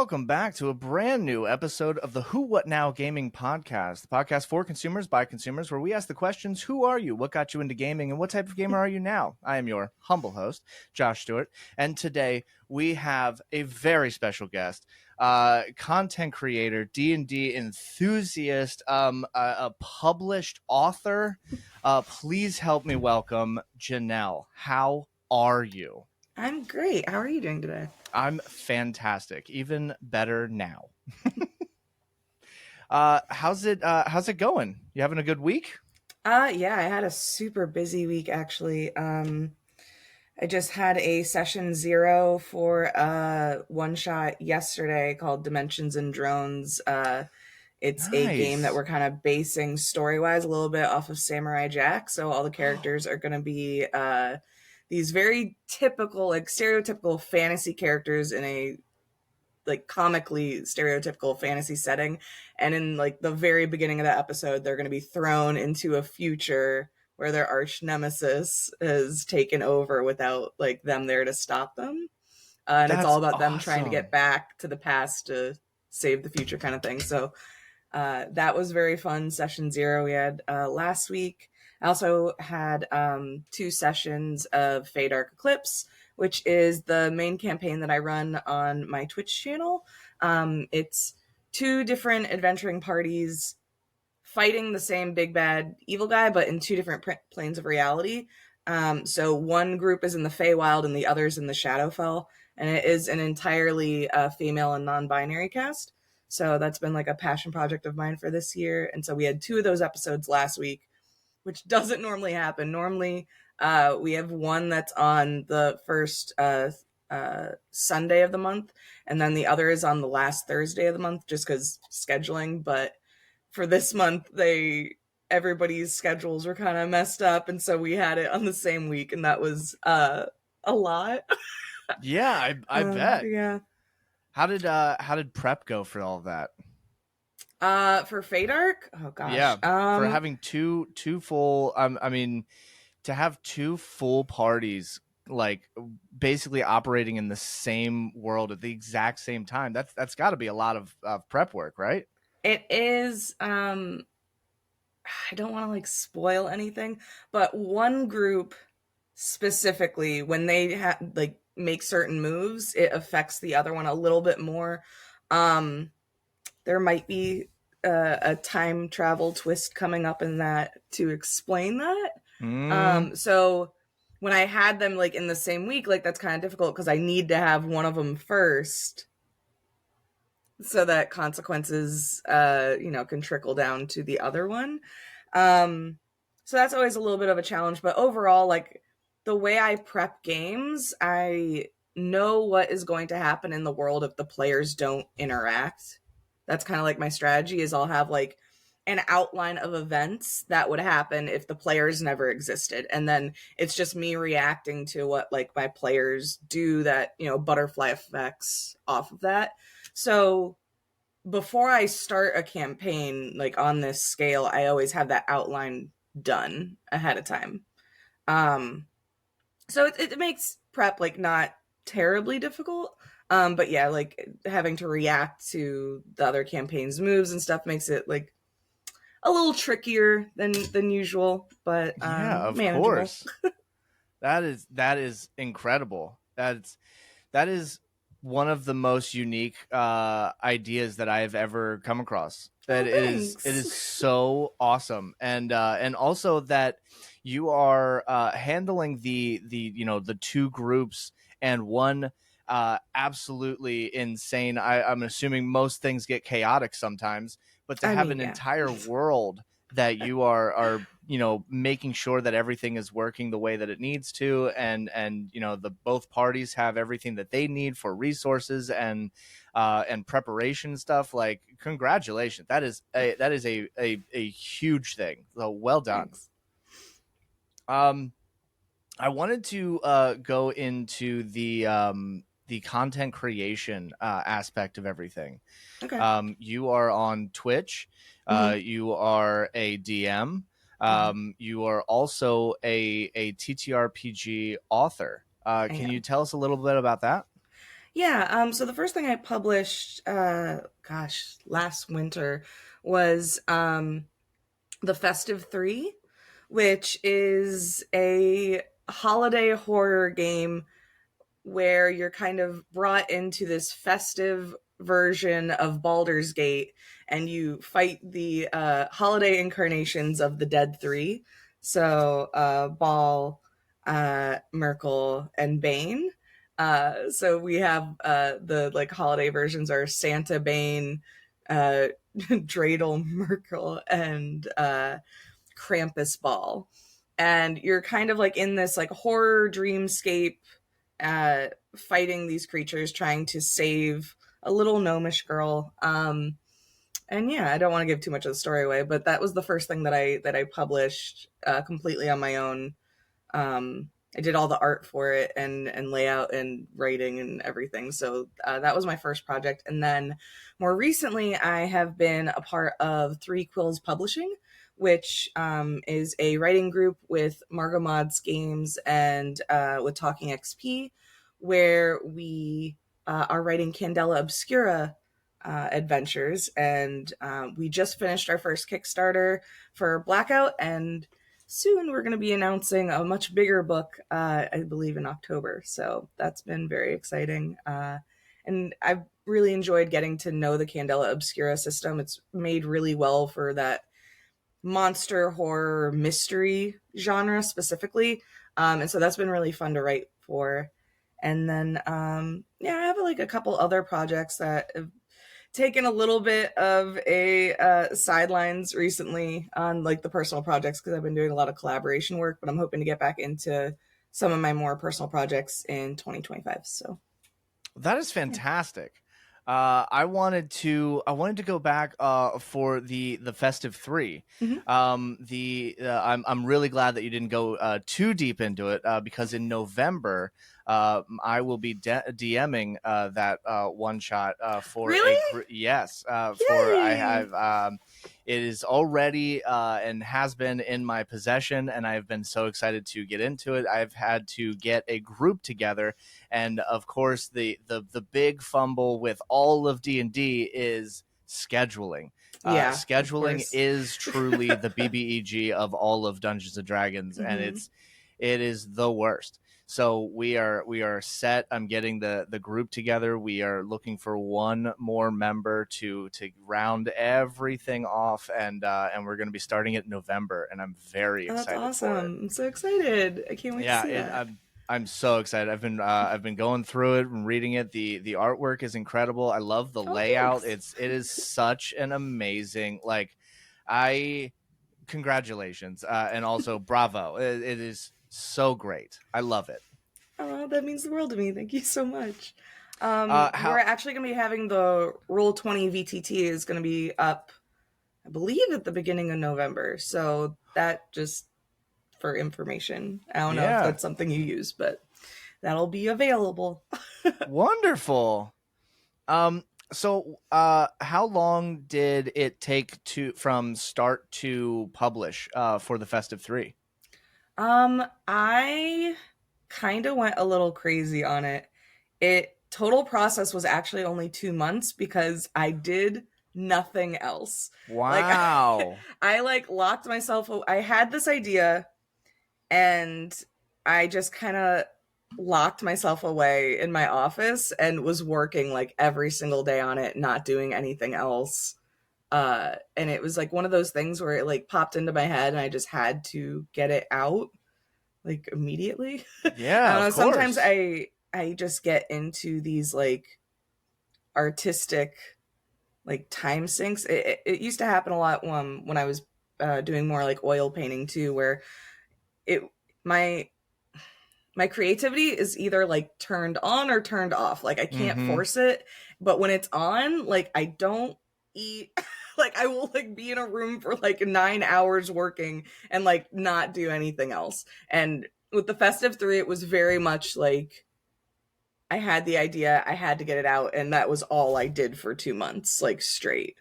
welcome back to a brand new episode of the Who What Now Gaming Podcast, the podcast for consumers by consumers, where we ask the questions: who are you, what got you into gaming, and what type of gamer are you now? I am your humble host, Josh Stewart, and today we have a very special guest, content creator, D&D enthusiast, a published author. Please help me welcome Jenel. How are you? I'm great. How are you doing today? I'm fantastic. Even better now. How's it going? You having a good week? Yeah, I had a super busy week actually. I just had a session 0 for a one shot yesterday called Dimensions and Drones. It's a game that we're kind of basing story-wise a little bit off of Samurai Jack. So all the characters are going to be these very typical, like stereotypical fantasy characters in a like comically stereotypical fantasy setting. And in like the very beginning of that episode, they're going to be thrown into a future where their arch nemesis is taken over without like them there to stop them. And it's all about them trying to get back to the past to save the future kind of thing. So that was very fun. Session 0 we had last week. I also had 2 sessions of Fey Dark Eclipse, which is the main campaign that I run on my Twitch channel. It's 2 different adventuring parties fighting the same big bad evil guy, but in 2 different planes of reality. So one group is in the Feywild and the other's in the Shadowfell, and it is an entirely female and non-binary cast. So that's been like a passion project of mine for this year. And so we had 2 of those episodes last week, which doesn't normally happen. Normally, we have one that's on the first Sunday of the month, and then the other is on the last Thursday of the month, just because scheduling. But for this month, everybody's schedules were kind of messed up, and so we had it on the same week, and that was a lot. Yeah, I bet. Yeah. How did prep go for all of that? For Fey Dark? Oh gosh. Yeah, for having two full. I mean, to have 2 full parties like basically operating in the same world at the exact same time. That's got to be a lot of prep work, right? It is. I don't want to like spoil anything, but one group specifically, when they like make certain moves, it affects the other one a little bit more. There might be a time travel twist coming up in that to explain that. So when I had them like in the same week, like that's kind of difficult because I need to have one of them first so that consequences, can trickle down to the other one. So that's always a little bit of a challenge, but overall, like the way I prep games, I know what is going to happen in the world if the players don't interact. That's kind of like my strategy is I'll have like an outline of events that would happen if the players never existed. And then it's just me reacting to what like my players do that, butterfly effects off of that. So before I start a campaign, like on this scale, I always have that outline done ahead of time. So it makes prep like not terribly difficult. But yeah, like having to react to the other campaign's moves and stuff makes it like a little trickier than usual. But yeah, of manageable. course. That is incredible. That is one of the most unique ideas that I have ever come across. It is so awesome, and also that you are handling the 2 groups and one absolutely insane. I'm assuming most things get chaotic sometimes, but to have an entire world that you are making sure that everything is working the way that it needs to, and the both parties have everything that they need for resources and preparation stuff. Like, congratulations. That is a huge thing. So well done. Thanks. I wanted to go into the content creation aspect of everything. Okay. You are on Twitch. You are a DM. You are also a TTRPG author. Can you tell us a little bit about that? Yeah, so the first thing I published, last winter was the Festive Three, which is a holiday horror game where you're kind of brought into this festive version of Baldur's Gate and you fight the holiday incarnations of the Dead Three. So, Ball, Merkel, and Bane. So we have the like holiday versions are Santa, Bane, uh, Dreidel, Merkel, and Krampus, Ball. And you're kind of like in this like horror dreamscape, uh, fighting these creatures, trying to save a little gnomish girl. And yeah, I don't want to give too much of the story away, but that was the first thing that I published completely on my own. I did all the art for it and layout and writing and everything. So that was my first project. And then more recently, I have been a part of Three Quills Publishing, which is a writing group with Margot Mods Games and with Talking XP, where we are writing Candela Obscura adventures. And we just finished our first Kickstarter for Blackout, and soon we're going to be announcing a much bigger book, I believe in October. So that's been very exciting. And I've really enjoyed getting to know the Candela Obscura system. It's made really well for that monster horror mystery genre specifically. And so that's been really fun to write for. And then, yeah, I have like a couple other projects that have taken a little bit of a sidelines recently on like the personal projects because I've been doing a lot of collaboration work, but I'm hoping to get back into some of my more personal projects in 2025. So That is yeah. fantastic. I wanted to go back for the Festive Three. Mm-hmm. I'm really glad that you didn't go too deep into it because in November I will be DMing that one shot for a Really? yes for I Yay! have it is already and has been in my possession, and I've been so excited to get into it. I've had to get a group together, and of course the big fumble with all of D&D is scheduling. Yeah, of Scheduling course. is truly the BBEG of all of Dungeons and Dragons, and Mm-hmm. it is the worst. So we are set. I'm getting the group together. We are looking for one more member to round everything off, and we're going to be starting it in November, and I'm very Oh, that's excited for it. awesome. I'm so excited. I can't wait to Yeah, see that. I'm so excited. I've been going through it and reading it. The artwork is incredible. I love the Oh, layout. thanks. It is such an amazing, like, I congratulations and also bravo. It is so great. I love it. Oh, that means the world to me. Thank you so much. We're How actually going to be having the Roll20 VTT is going to be up, I believe, at the beginning of November. So that just for information. I don't know if Yeah, that's something you use, but that'll be available. wonderful. So how long did it take to from start to publish for the Festive Three? I kind of went a little crazy on it. It total process was actually only 2 months because I did nothing else. Like Wow. I like locked myself. I had this idea and I just kind of locked myself away in my office and was working like every single day on it, not doing anything else. And it was like one of those things where it like popped into my head and I just had to get it out like immediately. I Yeah, don't of know. Sometimes course. I just get into these like artistic like time sinks. It used to happen a lot when I was doing more like oil painting too, where it my my creativity is either like turned on or turned off. Like I can't Mm-hmm. force it, but when it's on, like I don't eat. Like I will like be in a room for like 9 hours working and like not do anything else. And with the Festive Three, it was very much like I had the idea, I had to get it out, and that was all I did for 2 months, like straight.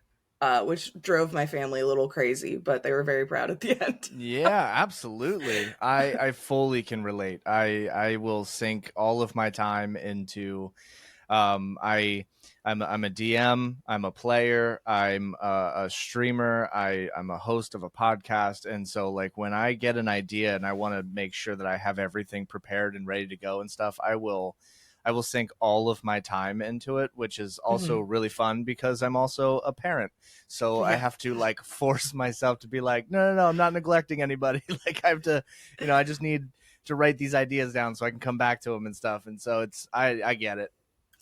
Which drove my family a little crazy, but they were very proud at the end. Yeah, absolutely. I fully can relate. I will sink all of my time into I'm a DM, I'm a player, I'm a streamer, I'm a host of a podcast, and so like when I get an idea and I want to make sure that I have everything prepared and ready to go and stuff, I will sink all of my time into it, which is also Hmm. really fun because I'm also a parent. So I Yeah. have to like force myself to be like, no, no, no, I'm not neglecting anybody. Like I have to, I just need to write these ideas down so I can come back to them and stuff. And so I get it.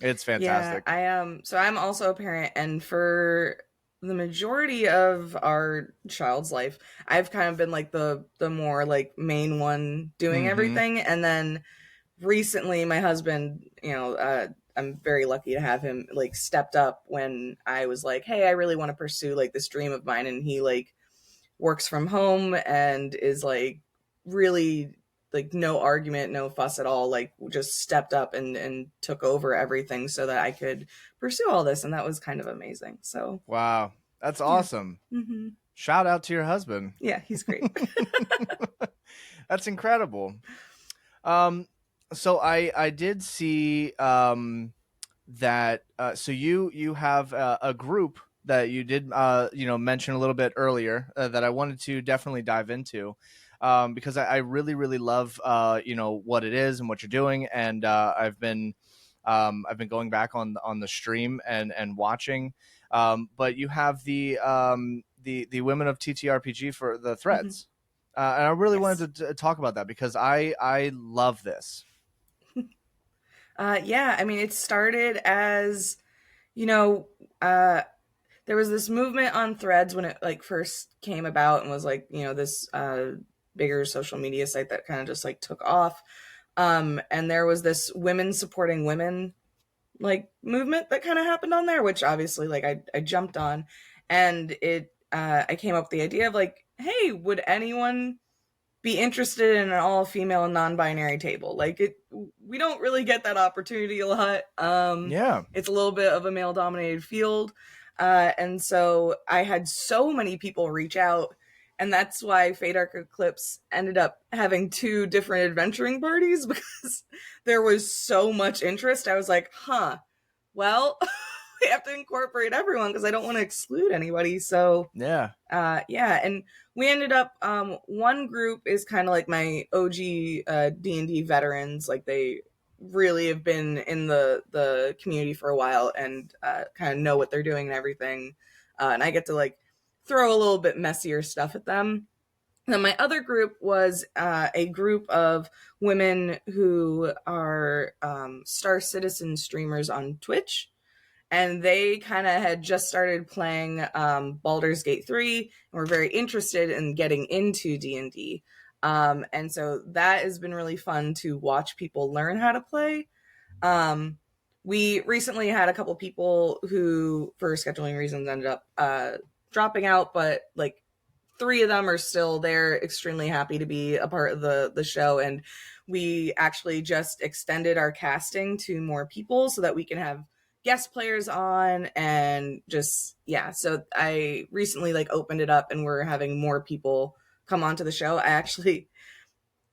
It's Yeah, fantastic. so I'm also a parent, and for the majority of our child's life, I've kind of been like the more like main one doing Mm-hmm. everything. And then recently my husband, I'm very lucky to have him like stepped up when I was like, hey, I really want to pursue like this dream of mine. And he like works from home and is like really like no argument, no fuss at all, like just stepped up and took over everything so that I could pursue all this. And that was kind of amazing. So Wow. That's yeah. awesome. Hmm. Shout out to your husband. Yeah, he's great. That's incredible. Um, so I did see that so you have a group that you did mention a little bit earlier that I wanted to definitely dive into because I really love what it is and what you're doing, and I've been going back on the stream and watching, but you have the women of TTRPG for the Hmm. threads. And I really Yes. wanted to talk about that because I love this. Yeah, I mean, it started as, you know, uh, there was this movement on Threads when it like first came about and was like, this bigger social media site that kind of just like took off. And there was this women supporting women like movement that kind of happened on there, which obviously like I jumped on, and I came up with the idea of like, hey, would anyone be interested in an all female non-binary table? Like we don't really get that opportunity a lot. Yeah. It's a little bit of a male dominated field. And so I had so many people reach out, and that's why Fate Arc Eclipse ended up having two different adventuring parties because there was so much interest. I was like, well, we have to incorporate everyone because I don't want to exclude anybody. So Yeah. yeah, and we ended up one group is kind of like my OG D&D veterans, like they really have been in the community for a while and kind of know what they're doing and everything, and I get to like throw a little bit messier stuff at them. And then my other group was a group of women who are Star Citizen streamers on Twitch, and they kind of had just started playing Baldur's Gate 3 and were very interested in getting into D&D. And so that has been really fun to watch people learn how to play. Um, we recently had a couple people who, for scheduling reasons, ended up dropping out, but like three of them are still there, extremely happy to be a part of the show. And we actually just extended our casting to more people so that we can have guest players on, and just yeah, so I recently like opened it up and we're having more people come onto the show.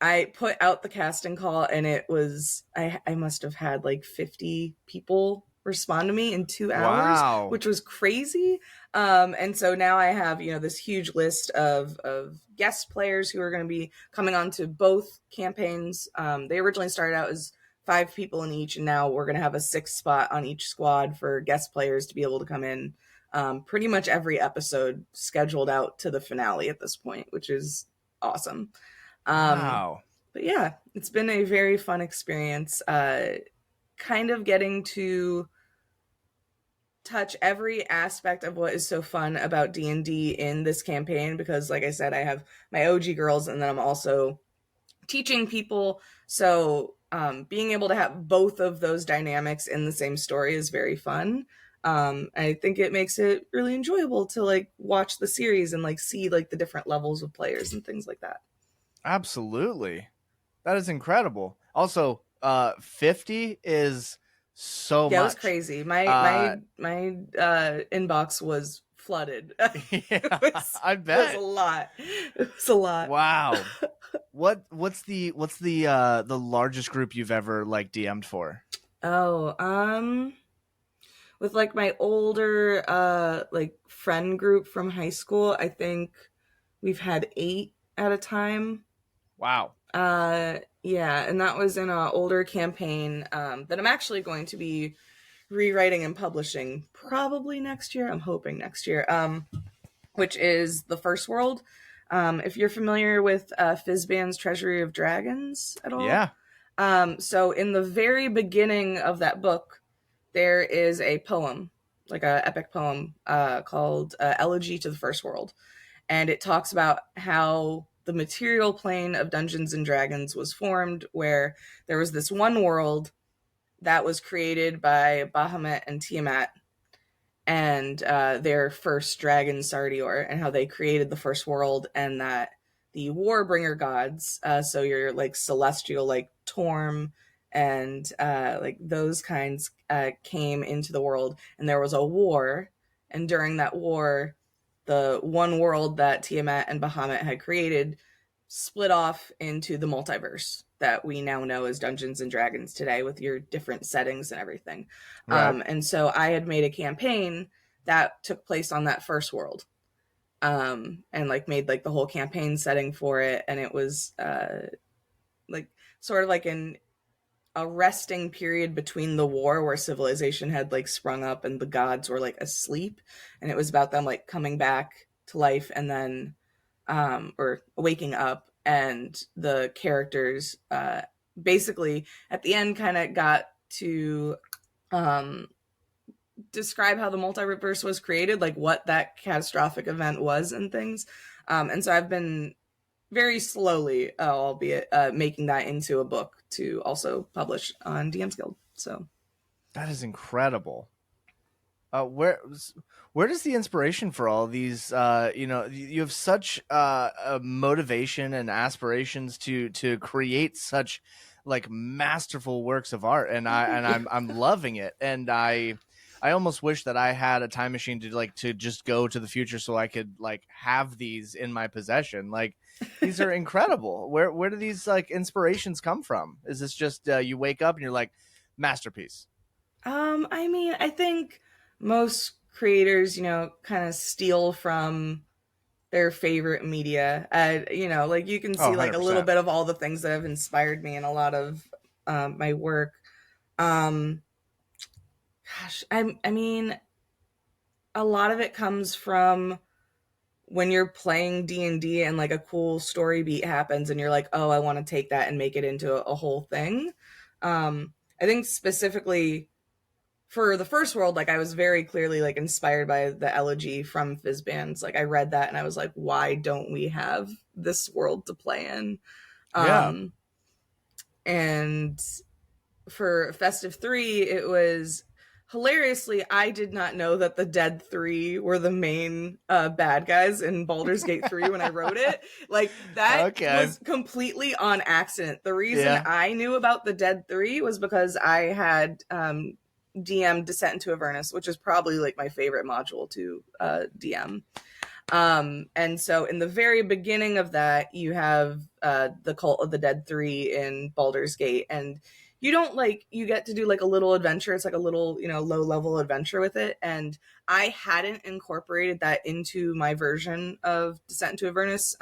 I put out the casting call, and it was I must have had like 50 people respond to me in 2 hours, Wow. which was crazy. And so now I have this huge list of guest players who are going to be coming on to both campaigns. They originally started out as 5 people in each, and now we're going to have a 6 spot on each squad for guest players to be able to come in. Pretty much every episode scheduled out to the finale at this point, which is awesome. Um, Wow. but yeah, it's been a very fun experience. Kind of getting to touch every aspect of what is so fun about D&D in this campaign, because like I said, I have my OG girls and then I'm also teaching people. So being able to have both of those dynamics in the same story is very fun. I think it makes it really enjoyable to like watch the series and like see like the different levels of players and things like that. Absolutely. That is incredible. Also, 50 is so Yeah, it was much. crazy. My Uh, my my inbox was flooded. yeah, I It was a bet. lot. It was a lot. Wow. What's the largest group you've ever like DM'd for? Oh, with like my older like friend group from high school, I think we've had 8 at a time. Wow. Yeah, and that was in an older campaign that I'm actually going to be rewriting and publishing probably next year. I'm hoping next year. Which is the first world. If you're familiar with Fizban's Treasury of Dragons at all, Yeah. so in the very beginning of that book, there is a poem, like a epic poem called "Elegy to the First World," and it talks about how the material plane of Dungeons and Dragons was formed, where there was this one world that was created by Bahamut and Tiamat and their first dragon Sardior, and how they created the first world, and that the Warbringer gods, so your like celestial like Torm and like those kinds, came into the world, and there was a war, and during that war, the one world that Tiamat and Bahamut had created split off into the multiverse that we now know as Dungeons and Dragons today, with your different settings and everything. Right. And so I had made a campaign that took place on that first world, and like made like the whole campaign setting for it, and it was like sort of like in a resting period between the war where civilization had like sprung up and the gods were like asleep, and it was about them like coming back to life and then or waking up, and the characters basically at the end kind of got to um, describe how the multiverse was created, like what that catastrophic event was and things. And so I've been very slowly, albeit, making that into a book to also publish on DM's Guild. So That is incredible. Where does the inspiration for all these? You have such a motivation and aspirations to create such like masterful works of art, and thank you. I'm loving it, and I almost wish that I had a time machine to just go to the future so I could like have these in my possession. Like these are incredible. Where do these like inspirations come from? Is this just you wake up and you're like masterpiece? I mean, I think most creators, kind of steal from their favorite media. Like you can Oh, see like a little 100%. bit of all the things that have inspired me in a lot of my work. Um, I mean, a lot of it comes from when you're playing D&D and like a cool story beat happens and you're like, oh, I want to take that and make it into a whole thing. I think specifically for the first world, like I was very clearly like inspired by the elegy from Fizban's. Like I read that and I was like, why don't we have this world to play in? Yeah. Um, and for Festive Three, it was hilariously, I did not know that the Dead Three were the main bad guys in Baldur's Gate 3 when I wrote it. Like, that Okay. was completely on accident. The reason Yeah. I knew about the Dead Three was because I had DM Descent into Avernus, which is probably like my favorite module to DM. And so in the very beginning of that, you have the Cult of the Dead 3 in Baldur's Gate, and you don't like you get to do like a little adventure. It's like a little, low level adventure with it. And I hadn't incorporated that into my version of Descent into Avernus.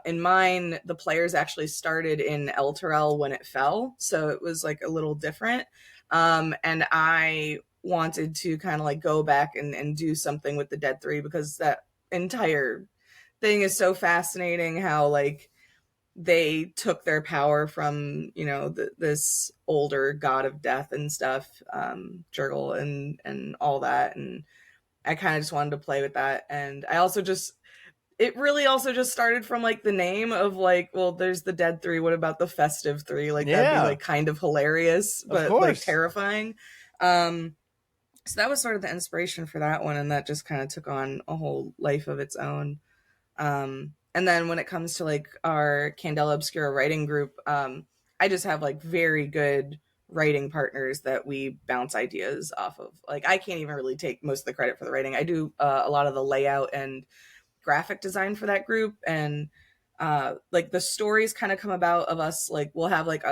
In mine, the players actually started in Elturel when it fell, so it was like a little different. And I wanted to kind of like go back and do something with the Dead Three, because that entire thing is so fascinating, how like they took their power from this older god of death and stuff, Jurgle and all that. And I kind of just wanted to play with that. And I also just it really also just started from like the name of like, well, there's the Dead Three, what about the Festive Three? Like that'd be Yeah. like kind of hilarious Of but like course. terrifying. Um so that was sort of the inspiration for that one, and that just kind of took on a whole life of its own. And then when it comes to like our Candela Obscura writing group, I just have like very good writing partners that we bounce ideas off of. Like I can't even really take most of the credit for the writing. I do a lot of the layout and graphic design for that group, and like the stories kind of come about of us, like we'll have like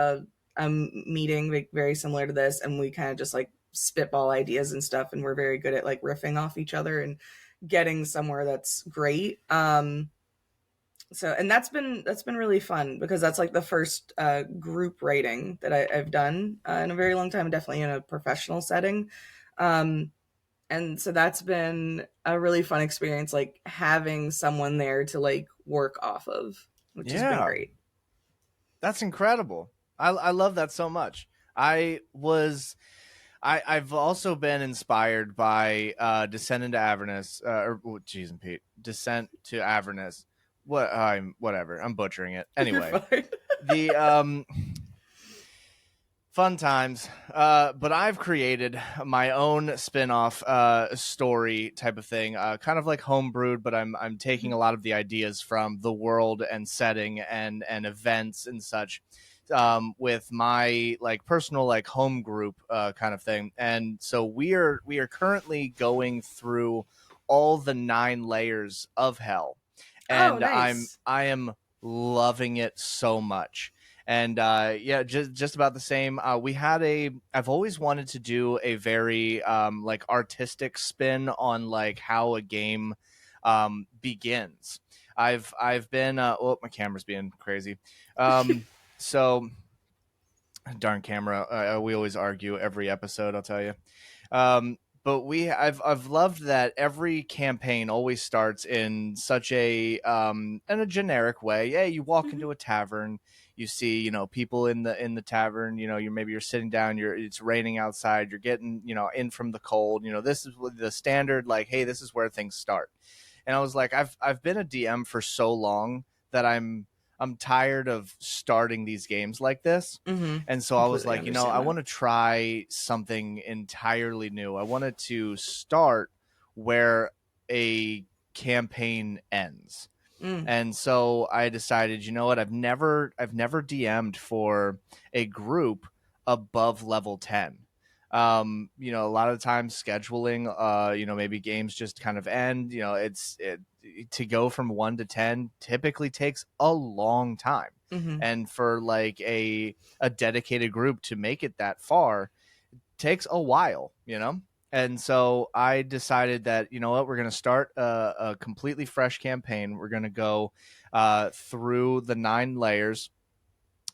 meeting like very similar to this, and we kind of just like spitball ideas and stuff, and we're very good at like riffing off each other and getting somewhere that's great. So and that's been really fun because that's like the first group writing that I've done in a very long time, definitely in a professional setting. Um, and so that's been a really fun experience, like having someone there to like work off of, which has been Yeah, great. that's incredible. I love that so much. I was I've also been inspired by Descent into Avernus, or jeez and Pete, Descent to Avernus. Whatever. I'm butchering it. You're Anyway, fine. the fun times. But I've created my own spin-off story type of thing, kind of like homebrewed, but I'm taking a lot of the ideas from the world and setting and events and such, with my like personal like home group kind of thing. And so we are currently going through all the 9 layers of hell, Oh, and nice. I am loving it so much. And yeah, just about the same. I've always wanted to do a very like artistic spin on like how a game begins. I've been oh, my camera's being crazy. So darn camera. We always argue every episode, I'll tell you. But I've loved that every campaign always starts in such a in a generic way. Yeah, you walk Mhm. into a tavern, you see, people in the tavern. You're sitting down. It's raining outside. You're getting, in from the cold. This is the standard. Like, hey, this is where things start. And I was like, I've been a DM for so long that I'm tired of starting these games like this. Mhm. And so I was Completely like, I understand that. want to try something entirely new. I wanted to start where a campaign ends. Mm. And so I decided, you know what, I've never DM'd for a group above level 10. A lot of the times scheduling, maybe games just kind of end. To go from 1 to 10 typically takes a long time. Mhm. And for like a dedicated group to make it that far takes a while. And so I decided that, you know what, we're going to start a completely fresh campaign. We're going to go through the 9 layers,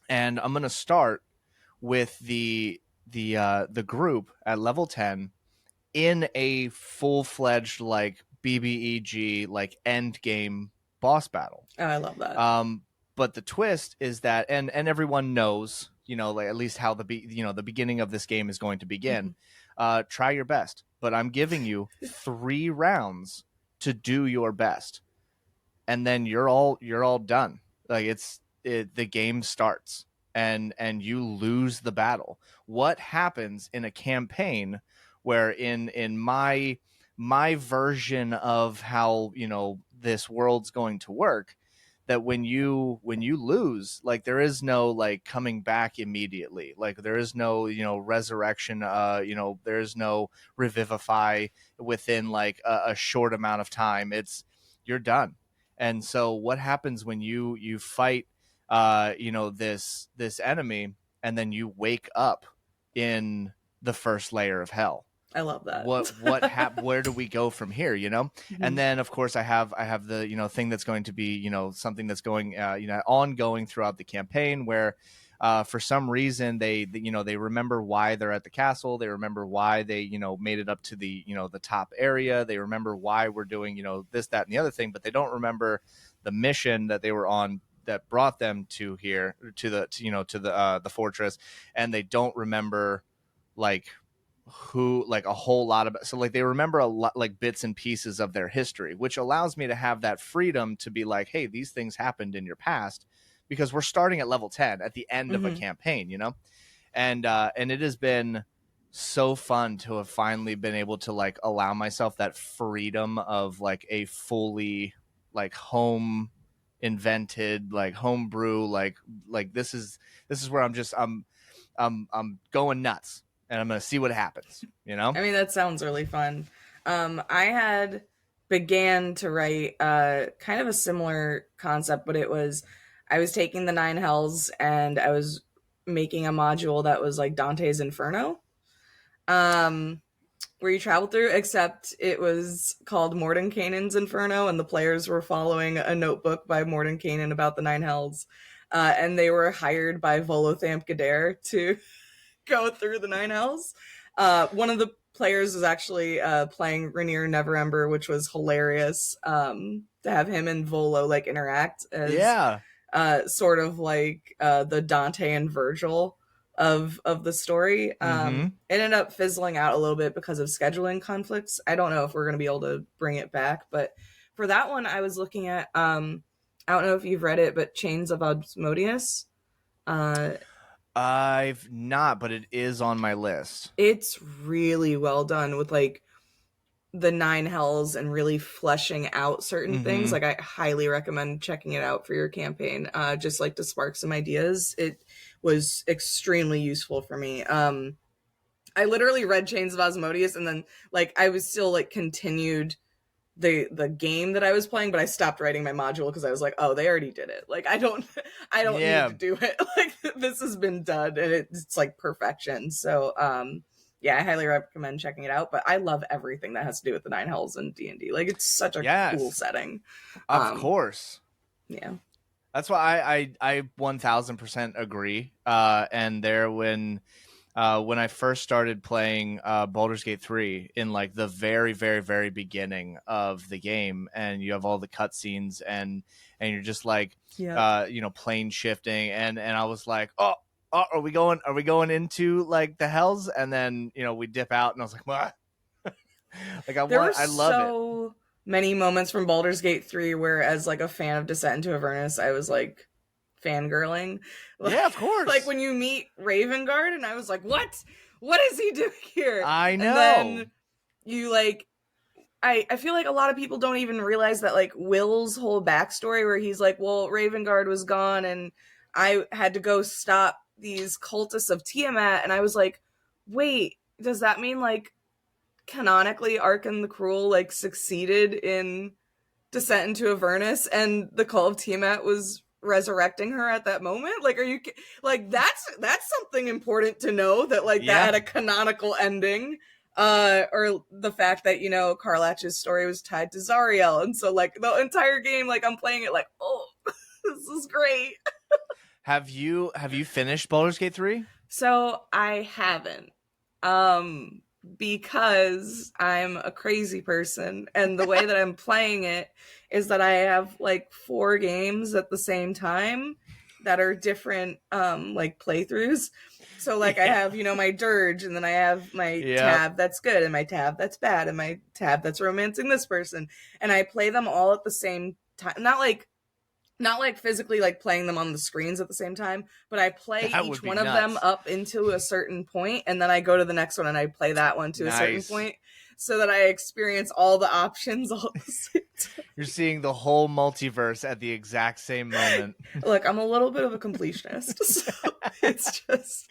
and I'm going to start with the group at level 10 in a full-fledged like BBEG like end game boss battle. Oh, I love that. um but the twist is that, and everyone knows, like at least how the beginning of this game is going to begin. Mhm. Try your best, but I'm giving you 3 rounds to do your best, and then you're all done. Like the game starts, and you lose the battle. What happens in a campaign where in my version of how this world's going to work, that when you lose, like there is no like coming back immediately, like there is no resurrection, there is no revivify within like a short amount of time. You're done. And so what happens when you fight this enemy, and then you wake up in the first layer of hell? I love that. Where do we go from here? And Mhm. then of course I have the thing that's going to be something that's going ongoing throughout the campaign, where for some reason they remember why they're at the castle. They remember why they made it up to the top area. They remember why we're doing this, that, and the other thing, but they don't remember the mission that they were on that brought them to here, to the fortress. And they don't remember like who, like a whole lot of, so like they remember a lot, like bits and pieces of their history, which allows me to have that freedom to be like, hey, these things happened in your past, because we're starting at level 10 at the end of a Mhm. campaign. And it has been so fun to have finally been able to like allow myself that freedom of like a fully like home invented like homebrew, like this is where I'm going nuts, and I'm gonna see what happens. I mean, that sounds really fun. I had began to write kind of a similar concept, but I was taking the 9 hells and I was making a module that was like Dante's Inferno, um, where you travel through, except it was called Mordenkainen's Inferno, and the players were following a notebook by Mordenkainen about the Nine Hells. And they were hired by Volothamp Gadare to go through the Nine Hells. One of the players was actually playing Rainier Neverember, which was hilarious, to have him and Volo like interact as Yeah. sort of like the Dante and Virgil of the story. Mm-hmm. It ended up fizzling out a little bit because of scheduling conflicts. I don't know if we're going to be able to bring it back, but for that one, I was looking at. I don't know if you've read it, but Chains of Asmodeus. I've not, but it is on my list. It's really well done with like the Nine Hells and really fleshing out certain things. Like, I highly recommend checking it out for your campaign, just like to spark some ideas. It was extremely useful for me. I literally read Chains of Asmodeus, and then like I was still like continued the game that I was playing, but I stopped writing my module because I was like, oh, they already did it. Like, I don't need to do it. Like, this has been done, and it's like perfection. So yeah, I highly recommend checking it out. But I love everything that has to do with the Nine Hells and D&D. Like, it's such a cool setting. Of course. Yeah. That's why I 1000% agree. And there when I first started playing Baldur's Gate 3 in like the very, very, very beginning of the game, and you have all the cutscenes and you're just like, plane shifting, and I was like, oh, are we going into like the hells? And then we dip out, and I was like, what? Like I love it. Many moments from Baldur's Gate 3 where, as like a fan of Descent into Avernus, I was like fangirling. Yeah, of course. Like when you meet Ravengard, and I was like, what is he doing here? I know. And then you like, I feel like a lot of people don't even realize that like Will's whole backstory, where he's like, well, Ravengard was gone and I had to go stop these cultists of Tiamat. And I was like, wait, does that mean like canonically Arkan the Cruel like succeeded in Descent into Avernus, and the Cult of Tiamat was resurrecting her at that moment? Like, are you like, that's something important to know, that like that had a canonical ending, or the fact that Karlach's story was tied to Zariel, and so like the entire game, like I'm playing it like, oh, this is great. Have you finished Baldur's Gate 3? So I haven't, because I'm a crazy person, and the way that I'm playing it is that I have like 4 games at the same time that are different like playthroughs. So like I have my dirge, and then I have my tab that's good, and my tab that's bad, and my tab that's romancing this person, and I play them all at the same time. Not like physically like playing them on the screens at the same time, but I play each one of them up into a certain point, and then I go to the next one and I play that one to a certain point, so that I experience all the options all at the same time. You're seeing the whole multiverse at the exact same moment. Look, I'm a little bit of a completionist, so it's just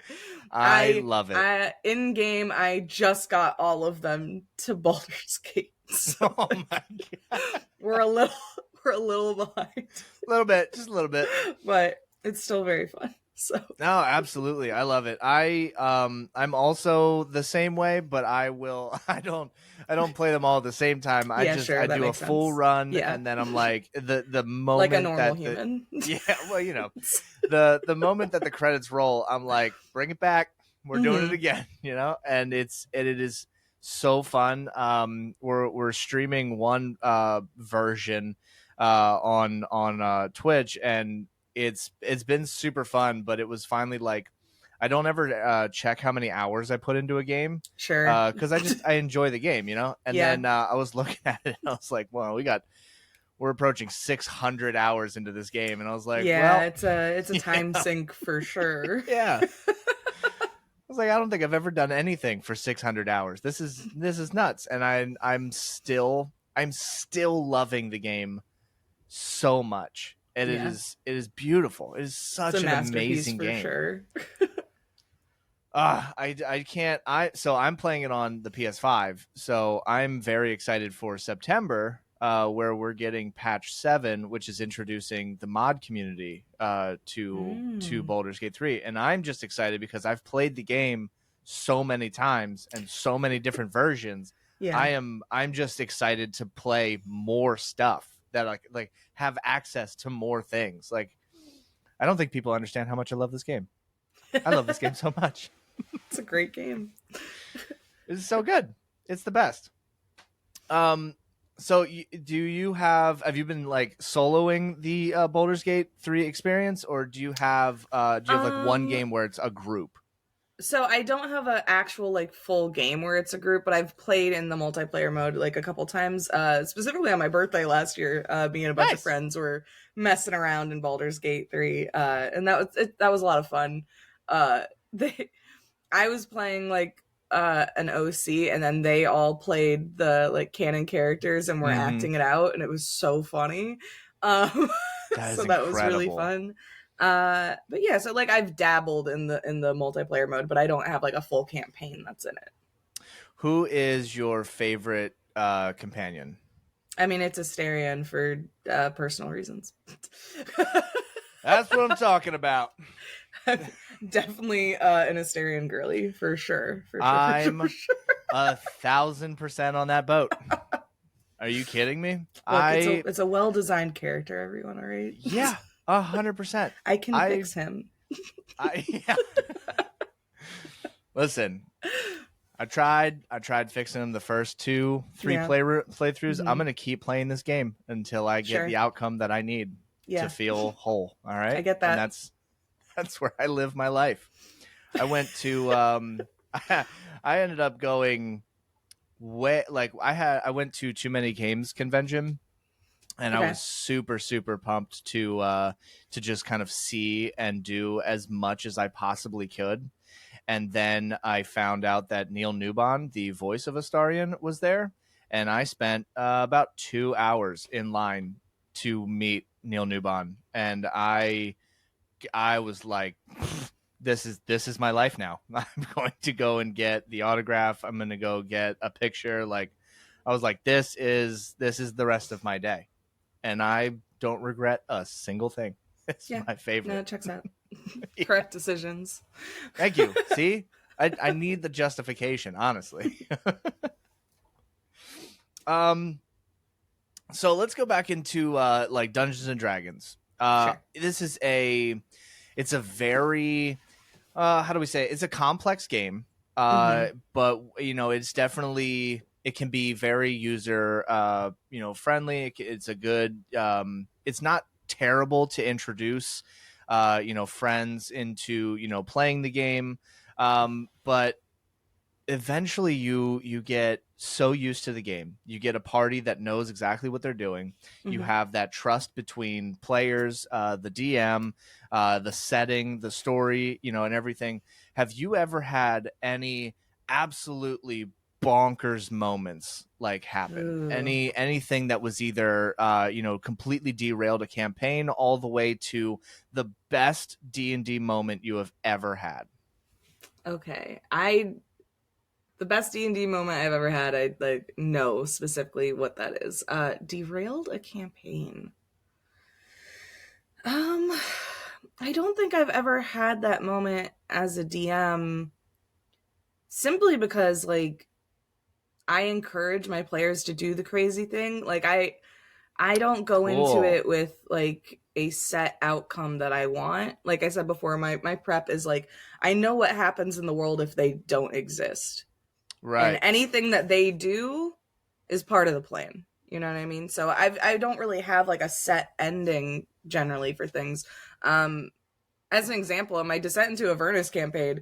I love it. In game, I just got all of them to Baldur's Gate. So oh my god, we're a little behind. Just a little bit, but it's still very fun. So no, absolutely, I love it. I'm also the same way, but I don't play them all at the same time. I do a full run, and then I'm like the moment, like a normal human. The moment that the credits roll, I'm like, bring it back. We're doing it again, and it is so fun. We're streaming one version on Twitch, and it's been super fun, but it was finally like, I don't ever check how many hours I put into a game, because I enjoy the game, and then I was looking at it, and I was like, well, we're approaching 600 hours into this game, and I was like, it's a time sink for sure. I was like, I don't think I've ever done anything for 600 hours. This is nuts, and I'm still loving the game so much, and it is beautiful. It is such an amazing game. Sure. I can't. So I'm playing it on the PS5, so I'm very excited for September, where we're getting patch 7, which is introducing the mod community to Baldur's Gate 3. And I'm just excited because I've played the game so many times and so many different versions. Yeah. I'm just excited to play more stuff, that like have access to more things. Like, I don't think people understand how much I love this game. I love this game so much. It's a great game. It's so good. It's the best. So have you been like soloing the Baldur's Gate 3 experience, or do you have like one game where it's a group? So I don't have an actual like full game where it's a group, but I've played in the multiplayer mode like a couple times. Specifically on my birthday last year, me and a bunch of friends were messing around in Baldur's Gate 3, and that was a lot of fun. I was playing like an OC, and then they all played the like canon characters and were acting it out, and it was so funny. So that was really fun. But yeah, so like I've dabbled in the multiplayer mode, but I don't have like a full campaign that's in it. Who is your favorite companion? I mean, it's Asterion for personal reasons. That's what I'm talking about. Definitely an Asterion girly for sure. I'm 1,000% on that boat. Are you kidding me? Look, it's a well-designed character, everyone. All right? Yeah, 100%. I can fix him. Yeah. Listen, I tried fixing him the first 2-3 playthroughs. I'm gonna keep playing this game until I get the outcome that I need to feel whole. All right, I get that. And that's where I live my life. I went to I ended up going I went to Too Many Games convention, and I was super pumped to just kind of see and do as much as I possibly could. And then I found out that Neil Newbon, the voice of Astarion, was there, and I spent about 2 hours in line to meet Neil Newbon, and I was like, this is my life now. I'm going to go and get the autograph. I'm going to go get a picture. Like, I was like, this is the rest of my day, and I don't regret a single thing. It's my favorite. No, it checks out. Correct decisions. Thank you. See, I need the justification, honestly. So let's go back into like Dungeons and Dragons. This is it's a very how do we say it? It's a complex game, but it's definitely, it can be very user friendly. It's a good it's not terrible to introduce friends into playing the game, but eventually you get so used to the game. You get a party that knows exactly what they're doing. You have that trust between players, the DM, the setting, the story, and everything. Have you ever had any absolutely bonkers moments like happen? Anything that was either completely derailed a campaign, all the way to the best D&D moment you have ever had? Okay, the best D&D moment I've ever had, I like know specifically what that is. Derailed a campaign. I don't think I've ever had that moment as a DM, simply because like I encourage my players to do the crazy thing. Like I don't go into it with like a set outcome that I want. Like I said before, my prep is like, I know what happens in the world if they don't exist. Right. And anything that they do is part of the plan. You know what I mean? So I don't really have like a set ending generally for things. As an example, in my Descent into Avernus campaign,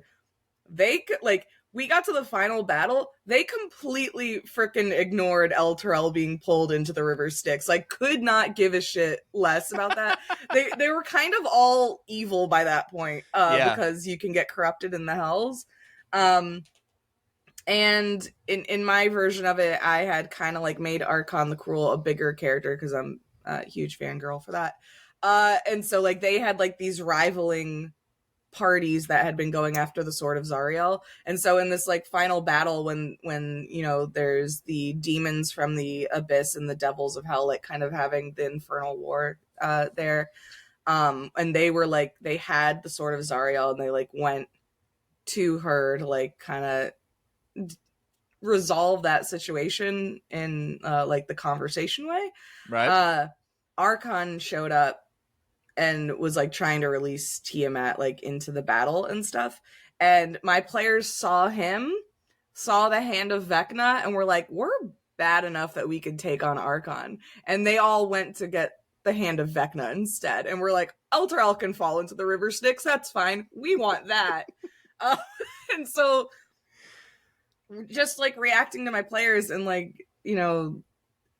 we got to the final battle, they completely freaking ignored El Terrell being pulled into the river Styx. Like, could not give a shit less about that. they were kind of all evil by that point, because you can get corrupted in the hells. And in my version of it, I had kind of like made Archon the Cruel a bigger character because I'm a huge fangirl for that. And so like they had like these rivaling parties that had been going after the Sword of Zariel. And so in this like final battle, when you know there's the demons from the abyss and the devils of hell like kind of having the infernal war there, and they were like they had the Sword of Zariel and they like went to her to like kind of resolve that situation in like the conversation way. Right. uh Archon showed up and was like trying to release Tiamat like into the battle and stuff. And my players saw him, saw the hand of Vecna, and were like, we're bad enough that we could take on Archon. And they all went to get the hand of Vecna instead. And we're like, Elturel can fall into the river Styx. That's fine. We want that. uh, and so just like reacting to my players and like, you know,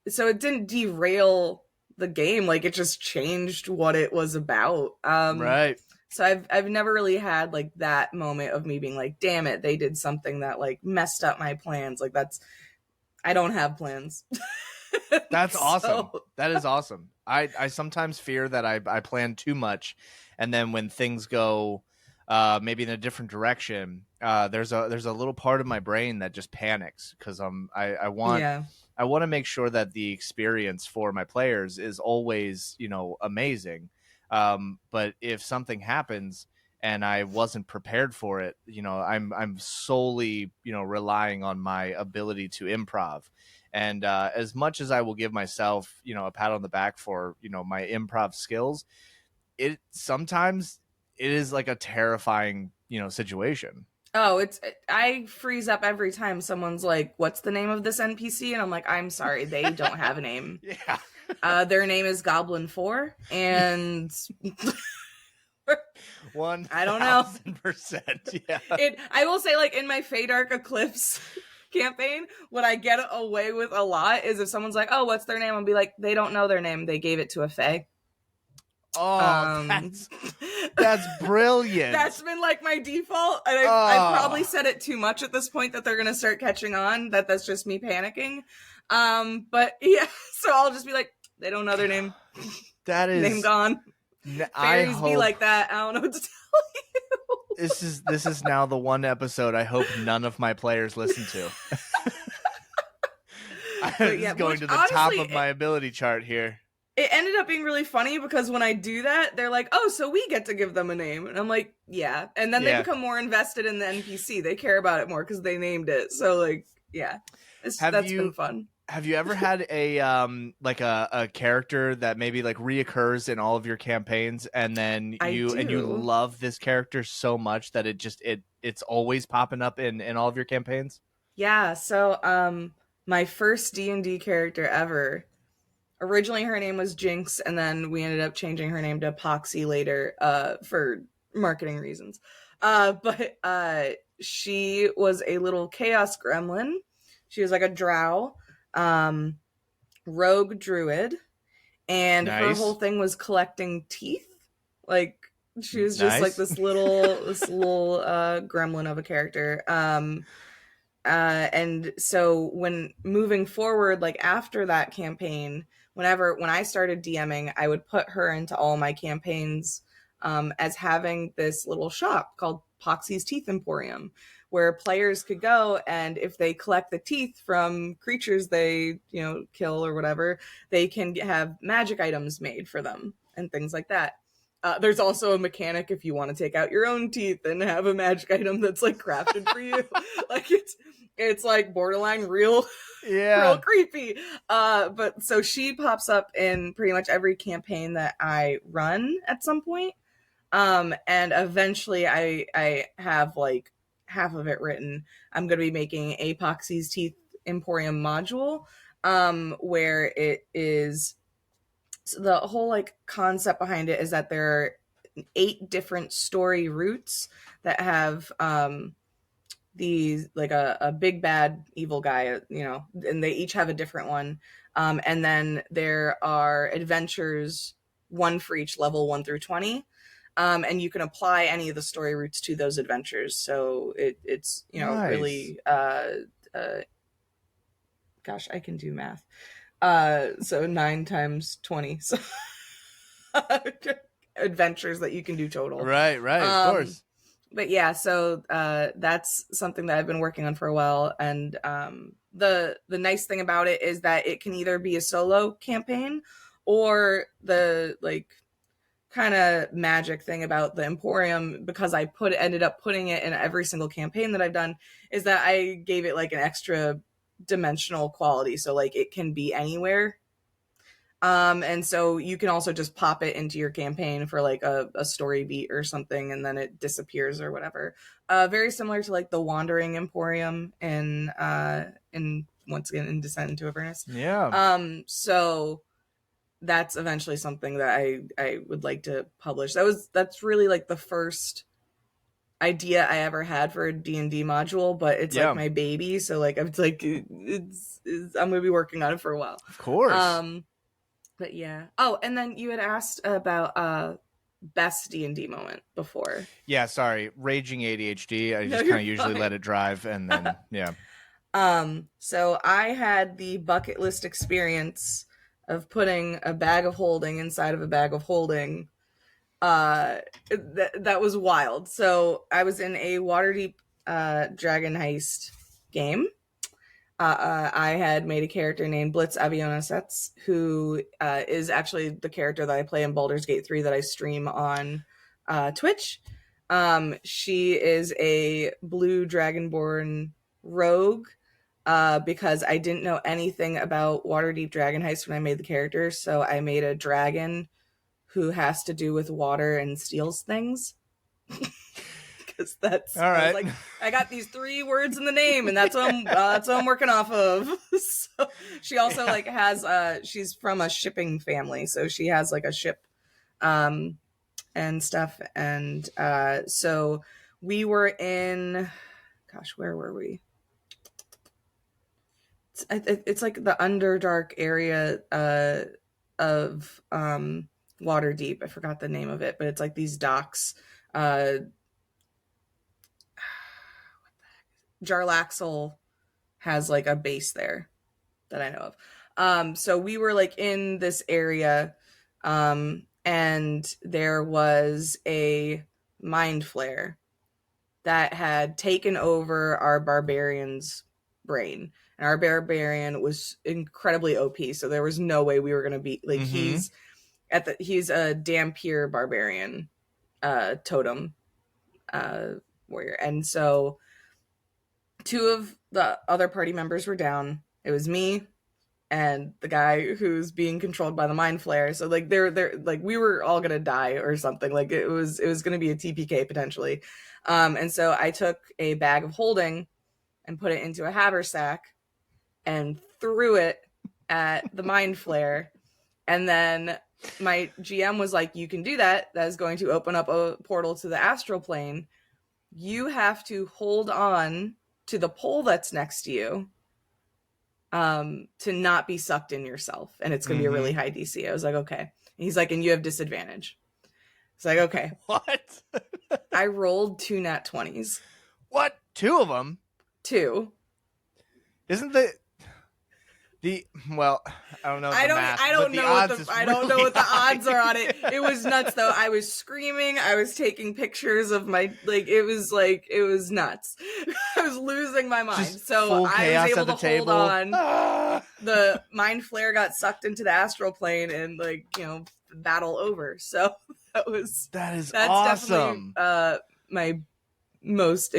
so it didn't derail the game, like it just changed what it was about. Right. So I've never really had like that moment of me being like, damn it, they did something that like messed up my plans. Like that's, I don't have plans. That's awesome. So That is awesome. I sometimes fear that I plan too much, and then when things go maybe in a different direction, there's a little part of my brain that just panics because I want yeah. I want to make sure that the experience for my players is always, you know, amazing. But if something happens and I wasn't prepared for it, you know, I'm solely, you know, relying on my ability to improv. And as much as I will give myself, you know, a pat on the back for, you know, my improv skills, it sometimes it is like a terrifying, you know, situation. Oh, it's I freeze up every time someone's like, "What's the name of this NPC?" And I'm like, "I'm sorry, they don't have a name. Yeah. Their name is Goblin 4, and I don't know. 1000%. Yeah. I will say, like in my Feydark Eclipse campaign, what I get away with a lot is if someone's like, "Oh, what's their name?" I'll be like, "They don't know their name. They gave it to a Fey." Oh, that's brilliant. That's been like my default, and I've probably said it too much at this point that they're gonna start catching on that that's just me panicking. But yeah, so I'll just be like, they don't know their name. That is name gone. Fairies be like that. I don't know what to tell you. This is now the one episode I hope none of my players listen to. This is going to the honestly, top of my ability chart here. It ended up being really funny because when I do that, they're like, "Oh, so we get to give them a name," and I'm like, "Yeah," and then they become more invested in the NPC. They care about it more because they named it. So like, yeah, that's been fun. Have you ever had a like a character that maybe like reoccurs in all of your campaigns, and then you love this character so much that it's always popping up in all of your campaigns? Yeah. So my first D&D character ever. Originally, her name was Jinx, and then we ended up changing her name to Epoxy later for marketing reasons. But she was a little chaos gremlin. She was like a drow, rogue druid, and her whole thing was collecting teeth. Like she was just like this little gremlin of a character. And so when moving forward, like after that campaign, when I started DMing, I would put her into all my campaigns as having this little shop called Poxy's Teeth Emporium, where players could go, and if they collect the teeth from creatures they, you know, kill or whatever, they can have magic items made for them and things like that. There's also a mechanic if you want to take out your own teeth and have a magic item that's like crafted for you. Like it's like borderline real creepy. But so she pops up in pretty much every campaign that I run at some point. And eventually I have like half of it written. I'm going to be making Apoxy's Teeth Emporium module, where it is, so the whole like concept behind it is that there are 8 different story routes that have these like a big bad evil guy, you know, and they each have a different one. And then there are adventures, one for each level 1 through 20. And you can apply any of the story routes to those adventures. So it's, you know, really, gosh, I can do math. So 9 times 20. So adventures that you can do total. Right, of course. But yeah, so that's something that I've been working on for a while, and the nice thing about it is that it can either be a solo campaign, or the like kind of magic thing about the Emporium, because I ended up putting it in every single campaign that I've done, is that I gave it like an extra dimensional quality, so like it can be anywhere. And so you can also just pop it into your campaign for like a story beat or something, and then it disappears or whatever. Very similar to like the Wandering Emporium in once again in Descent into Avernus. Yeah. So that's eventually something that I would like to publish. That's really like the first idea I ever had for a D&D module, but it's like my baby, so like I'm like it's I'm gonna be working on it for a while. Of course. But yeah. Oh, and then you had asked about best D&D moment before. Yeah, sorry. Raging ADHD. I just kind of usually let it drive, and then yeah. So I had the bucket list experience of putting a bag of holding inside of a bag of holding. That was wild. So I was in a Waterdeep dragon heist game. I had made a character named Blitz Avionesets, who is actually the character that I play in Baldur's Gate 3 that I stream on Twitch. She is a blue dragonborn rogue, because I didn't know anything about Waterdeep Dragon Heist when I made the character, so I made a dragon who has to do with water and steals things. Because that's all right. I was like, I got these 3 words in the name, and that's what I'm working off of. So she also like has she's from a shipping family, so she has like a ship and stuff. And so we were in, gosh, where were we? It's like the Underdark area of Waterdeep. I forgot the name of it, but it's like these docks. Jarlaxle has like a base there that I know of. So we were like in this area, and there was a mind flare that had taken over our barbarian's brain. And our barbarian was incredibly OP, so there was no way we were gonna beat like he's a Dampier barbarian totem warrior. And so 2 of the other party members were down. It was me and the guy who's being controlled by the mind flare. So like they're like we were all gonna die or something. Like it was gonna be a TPK potentially. And so I took a bag of holding and put it into a haversack and threw it at the mind flare. And then my GM was like, you can do that. That is going to open up a portal to the astral plane. You have to hold on to the pole that's next to you to not be sucked in yourself. And it's going to be a really high DC. I was like, okay. And he's like, and you have disadvantage. It's like, okay. What? I rolled 2 nat 20s. What? 2 of them? 2. Isn't well, I don't know. I don't know what the odds are on it. It was nuts though. I was screaming. I was taking pictures of my it was nuts. I was losing my mind. Just so I was able to hold on. The mind flare got sucked into the astral plane and battle over. So that's awesome. Definitely my most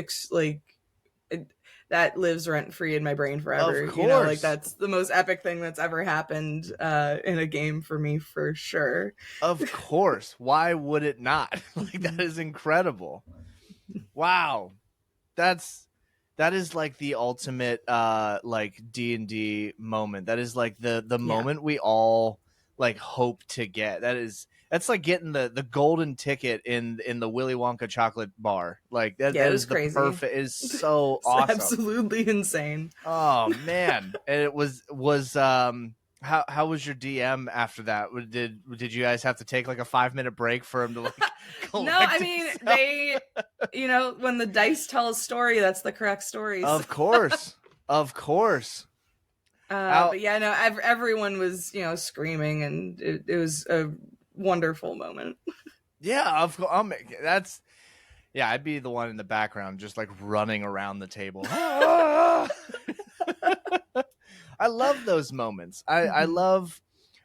that lives rent free in my brain forever. Of course. That's the most epic thing that's ever happened in a game for me, for sure. Of course. Why would it not? That is incredible. Wow. That is like the ultimate D&D moment. That is like the moment we all hope to get. That's like getting the golden ticket in the Willy Wonka chocolate bar. That is crazy. The perfect. It is so awesome. Absolutely insane. Oh man. And it was how was your DM after that? Did you guys have to take like a 5-minute break for him to No, I mean they when the dice tell a story, that's the correct story. Of course. Of course. But yeah, no, everyone was screaming, and it was a wonderful moment. Yeah, of course. That's yeah. I'd be the one in the background, just like running around the table. Ah! I love those moments. I Hmm. love.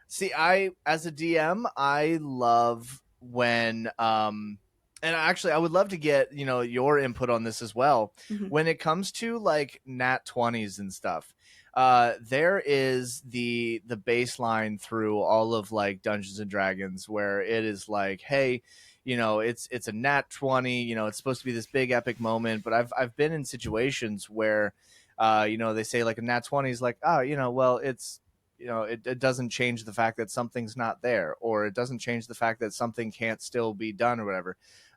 See, I as a DM, I love when and actually I would love to get, your input on this as well. Hmm. When it comes to like nat 20s and stuff, there is the baseline through all of like Dungeons and Dragons where it is like, hey, it's a nat 20, it's supposed to be this big epic moment, but I've been in situations where they say like a nat 20 is like, oh, well, it's it doesn't change the fact that something's not there, or it doesn't change the fact that something can't still be done or whatever.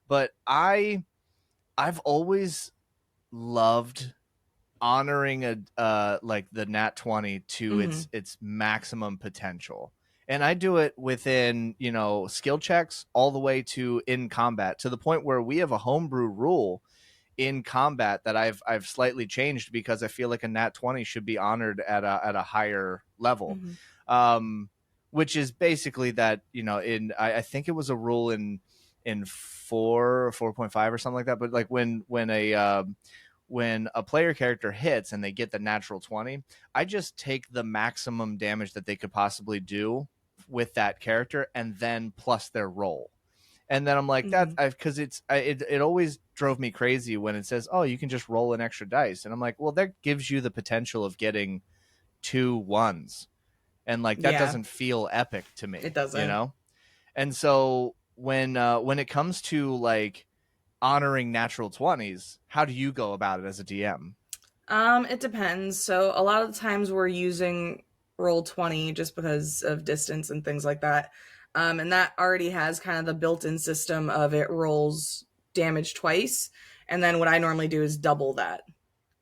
But I've always loved honoring a like the nat 20 to Hmm. its maximum potential, and I do it within skill checks all the way to in combat, to the point where we have a homebrew rule in combat that I've slightly changed because I feel like a nat 20 should be honored at a higher level. Hmm. Um, which is basically that, in I think it was a rule in 4.5 or something like that, but like when a player character hits and they get the natural 20, I just take the maximum damage that they could possibly do with that character and then plus their roll. And then I'm like, that Hmm. because it always drove me crazy when it says, oh, you can just roll an extra dice. And I'm like, well, that gives you the potential of getting 2 1s. And like, that Yeah, doesn't feel epic to it me, you doesn't. know? And so when it comes to like honoring natural 20s, how do you go about it as a DM? It depends. So a lot of the times we're using roll 20 just because of distance and things like that. And that already has kind of the built-in system of it rolls damage twice, and then what I normally do is double that.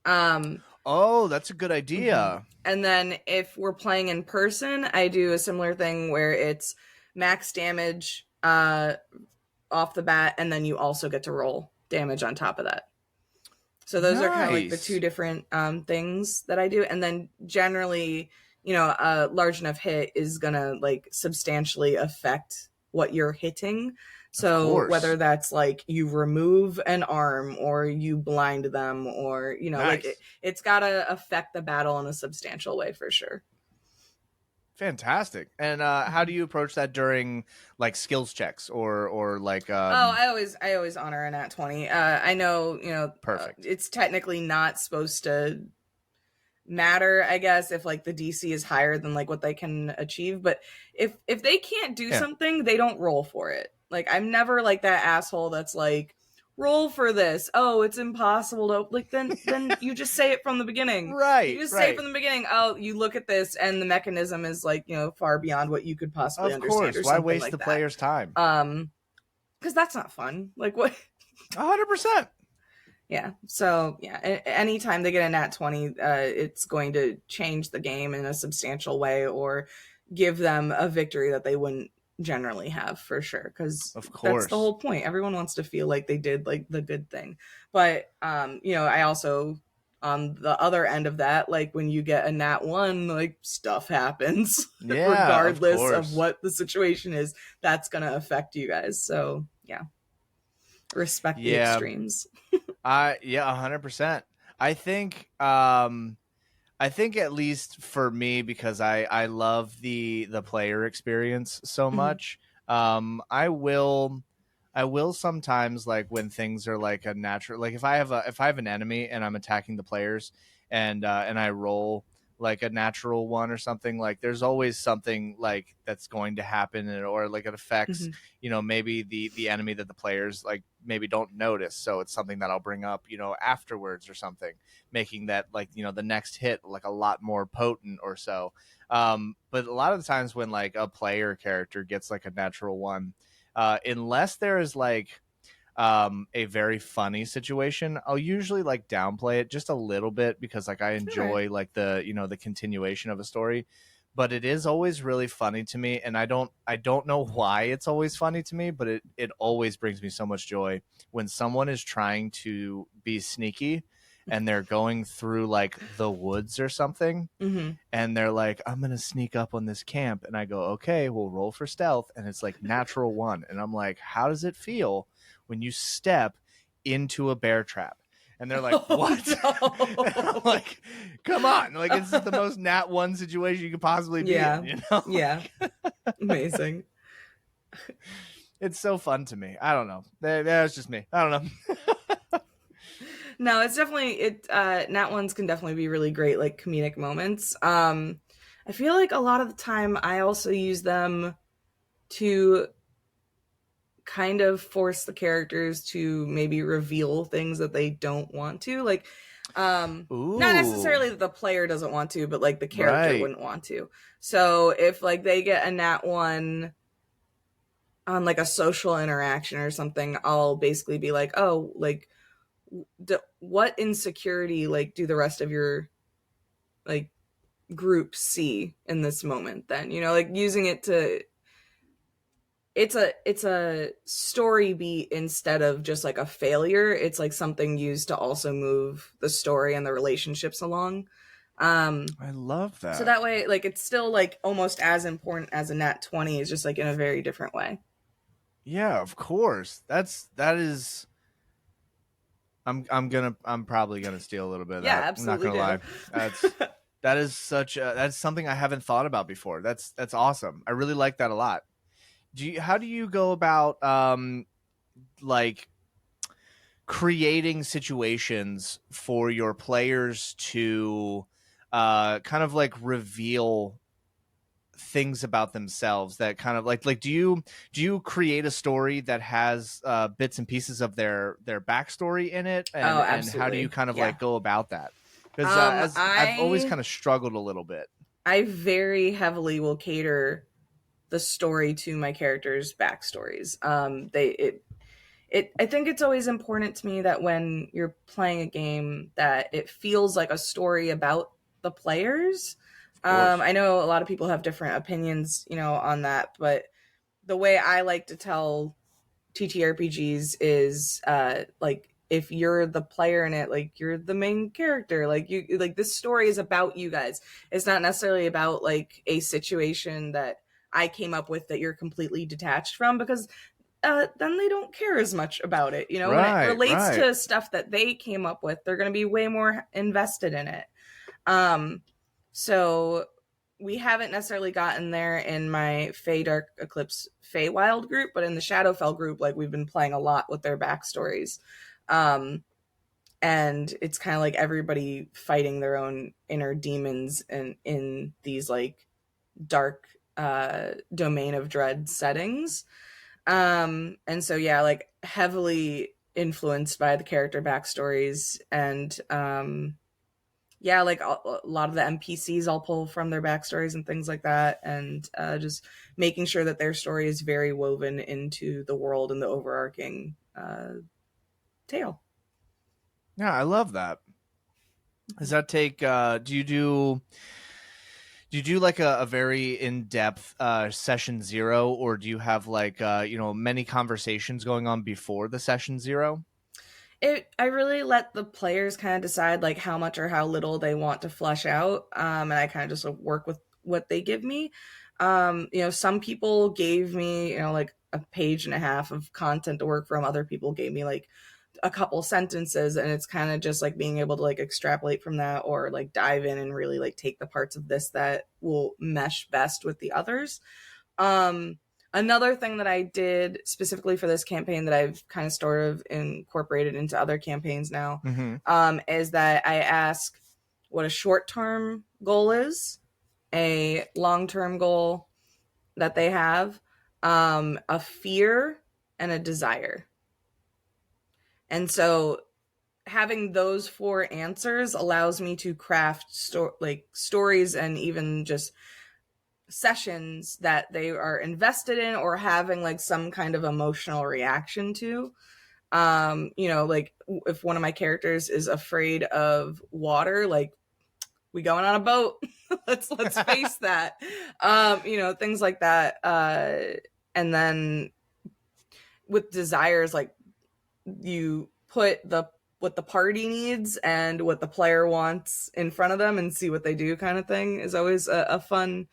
Um, Oh, that's a good mhm. idea. And then if we're playing in person, I do a similar thing where it's max damage off the bat, and then you also get to roll damage on top of that. So those are kind of like the two Nice. different things that I do. And then generally, a large enough hit is gonna like substantially affect what you're hitting. Of So whether course. that's like you remove an arm or you blind them, or like Nice. it's gotta affect the battle in a substantial way for sure. Fantastic. And how do Mhm. you approach that during like skills checks or like Oh, I always honor a nat 20. I know, perfect. it's technically not supposed to matter, I guess, if like the DC is higher than like what they can achieve. But if they can't do Yeah. something, they don't roll for it. Like I'm never like that asshole that's like, roll for this. Oh, it's impossible to like then you just say it from the beginning. You Right, just say it right. from the beginning. Oh, you look at this and the mechanism is like, far beyond what you could possibly Of understand course. or Why something waste like the that. player's time? Because that's not fun. Like what 100%. Yeah. So yeah, anytime they get a nat 20, it's going to change the game in a substantial way or give them a victory that they wouldn't generally have for sure. Because Of that's the course. whole point. Everyone wants to feel like they did like the good thing. But I also on the other end of that, like when you get a nat one, like stuff happens Yeah, of regardless of course. what the situation is. That's gonna affect you guys. So yeah, respect the Yeah. extremes. Yeah, 100%. I think I think at least for me, because I love the player experience so Mhm. much, I will sometimes, like when things are like a natural, like if I have an enemy and I'm attacking the players and I roll like a natural one or something, like there's always something like that's going to happen, or like it affects, Mhm. maybe the enemy that the players like maybe don't notice, so it's something that I'll bring up, afterwards or something, making that like the next hit like a lot more potent or so. But a lot of the times when like a player character gets like a natural one, unless there is like a very funny situation, I'll usually like downplay it just a little bit because like I All right. enjoy like the continuation of a story. But it is always really funny to me, and I don't know why it's always funny to me, but it always brings me so much joy when someone is trying to be sneaky and they're going through like the woods or something, Mm-hmm. and they're like, I'm gonna sneak up on this camp, and I go, okay, we'll roll for stealth, and it's like natural one, and I'm like, how does it feel when you step into a bear trap? And they're like, what? I'm Oh, like, come on, like this is the most nat one situation you could possibly no. be Yeah. in, you know? Yeah. Amazing. It's so fun to me. I don't know. That's just me. I don't know. No, it's definitely nat ones can definitely be really great like comedic moments. I feel like a lot of the time I also use them to kind of force the characters to maybe reveal things that they don't want to, like not Ooh, necessarily that the player doesn't want to, but like the character right. wouldn't want to. So if like they get a nat one on like a social interaction or something, I'll basically be like, oh, like what insecurity like do the rest of your like group see in this moment, then, you know, like using it to, it's a story beat instead of just like a failure. It's like something used to also move the story and the relationships along. um I love so that. that way like it's still like almost as important as a nat 20, is just like in a very different way. Yeah, of course. That is. I'm probably gonna steal a little bit of Yeah, that. I'm not absolutely gonna do. lie. That's that's something I haven't thought about before. That's awesome. I really like that a lot. How do you go about like creating situations for your players to kind of like reveal things about themselves that kind of like do you create a story that has bits and pieces of their backstory in it, Oh, and how do you absolutely. kind of Yeah. like go about that? Because as I've always I kind of struggled a little bit. I very heavily will cater the story to my characters' backstories. They it I think it's always important to me that when you're playing a game that it feels like a story about the players. Of course. I know a lot of people have different opinions, you know, on that, but the way I like to tell TTRPGs is like if you're the player in it, like you're the main character, like you like this story is about you guys. It's not necessarily about like a situation that I came up with that you're completely detached from, because then they don't care as much about it. You know, when it Right, relates right. to stuff that they came up with, they're going to be way more invested in it. Um, so we haven't necessarily gotten there in my Fey Dark Eclipse Feywild group, but in the Shadowfell group, like we've been playing a lot with their backstories. Um, and it's kind of like everybody fighting their own inner demons in these like dark domain of dread settings. And so yeah, like heavily influenced by the character backstories, and yeah, like a lot of the NPCs I'll pull from their backstories and things like that, and just making sure that their story is very woven into the world and the overarching tale. Yeah, I love that. Does that take do you do like a very in-depth session zero, or do you have like many conversations going on before the session zero? I really let the players kind of decide like how much or how little they want to flesh out, and I kind of just work with what they give me. You know, some people gave me, you know, like a page and a half of content to work from. Other people gave me like a couple sentences, and it's kind of just like being able to like extrapolate from that, or like dive in and really like take the parts of this that will mesh best with the others. um Another thing that I did specifically for this campaign that I've kind of sort of incorporated into other campaigns now, Mm-hmm. is that I ask what a short-term goal is, a long-term goal that they have, a fear, and a desire. And so having those four answers allows me to craft like stories and even just sessions that they are invested in or having like some kind of emotional reaction to. You know, like if one of my characters is afraid of water, like we going on a boat. Let's face that. You know, things like that. And then with desires, like you put the what the party needs and what the player wants in front of them and see what they do kind of thing is always a fun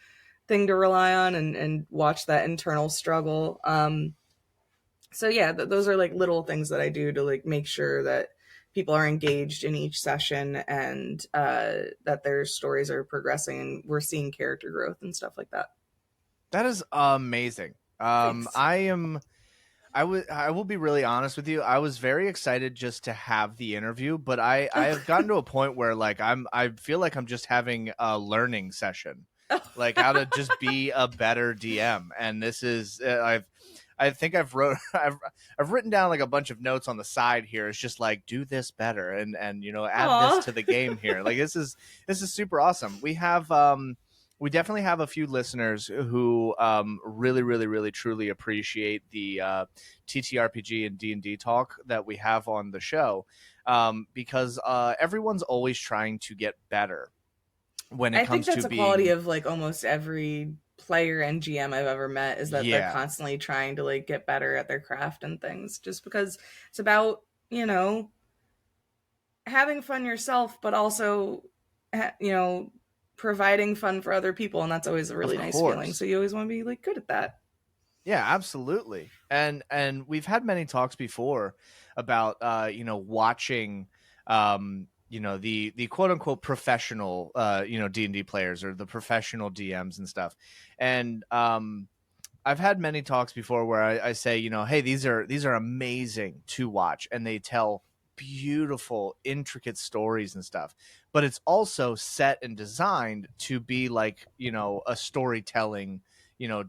thing to rely on and watch that internal struggle. So yeah, those are like little things that I do to like make sure that people are engaged in each session and that their stories are progressing and we're seeing character growth and stuff like that. That is amazing. Thanks. I will be really honest with you. I was very excited just to have the interview, but I have gotten to a point where like I feel like I'm just having a learning session, like how to just be a better DM. And this is I think I've written down like a bunch of notes on the side here. It's just like do this better and add this Aw. to the game here. Like this is super awesome. We definitely have a few listeners who really, really, really, truly appreciate the TTRPG and D&D talk that we have on the show, because everyone's always trying to get better when it I think comes to that's a quality being. of like almost every player and GM I've ever met is that they're Yeah, constantly trying to like get better at their craft and things just because it's about, having fun yourself but also providing fun for other people and that's always a of really nice feeling. So course. you always want to be like good at that. Yeah, absolutely. And we've had many talks before about watching the quote unquote professional D&D players or the professional DMs and stuff. And I've had many talks before where I say, hey, these are amazing to watch, and they tell beautiful, intricate stories and stuff. But it's also set and designed to be like, a storytelling,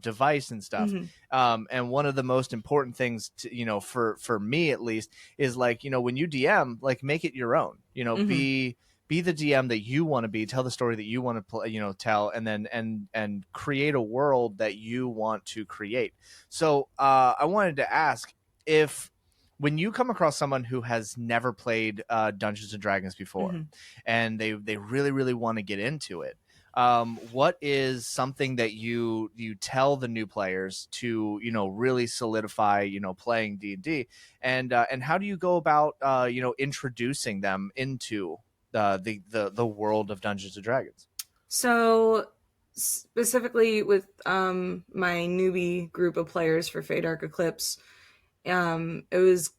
device and stuff. Mm-hmm. And one of the most important things to, for me at least, is like, when you DM, like make it your own. Mm-hmm. Be the DM that you want to be, tell the story that you want to play, tell, and then and create a world that you want to create. So I wanted to ask if when you come across someone who has never played Dungeons and Dragons before, Mm-hmm. and they really really want to get into it, what is something that you tell the new players to really solidify playing D&D, and how do you go about introducing them into the world of Dungeons and Dragons? So specifically with my newbie group of players for Fade Dark Eclipse, it was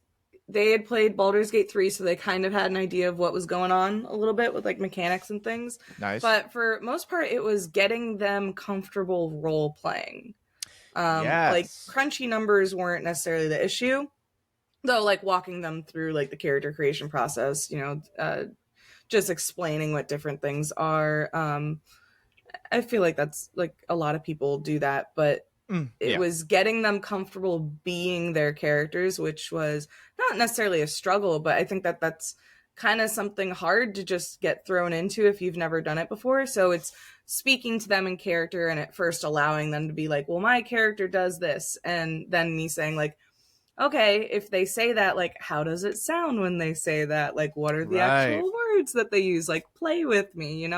they had played Baldur's Gate 3, so they kind of had an idea of what was going on a little bit with like mechanics and things. Nice. But for most part, it was getting them comfortable role playing. Like Yes. crunchy numbers weren't necessarily the issue, though. Like walking them through like the character creation process, just explaining what different things are. I feel like that's like a lot of people do that, but it Yeah. was getting them comfortable being their characters, which was not necessarily a struggle, but I think that that's kind of something hard to just get thrown into if you've never done it before. So it's speaking to them in character and at first allowing them to be like, well, my character does this. And then me saying, like, okay, if they say that, like, how does it sound when they say that? Like, what are the Right. actual words that they use? Like, play with me.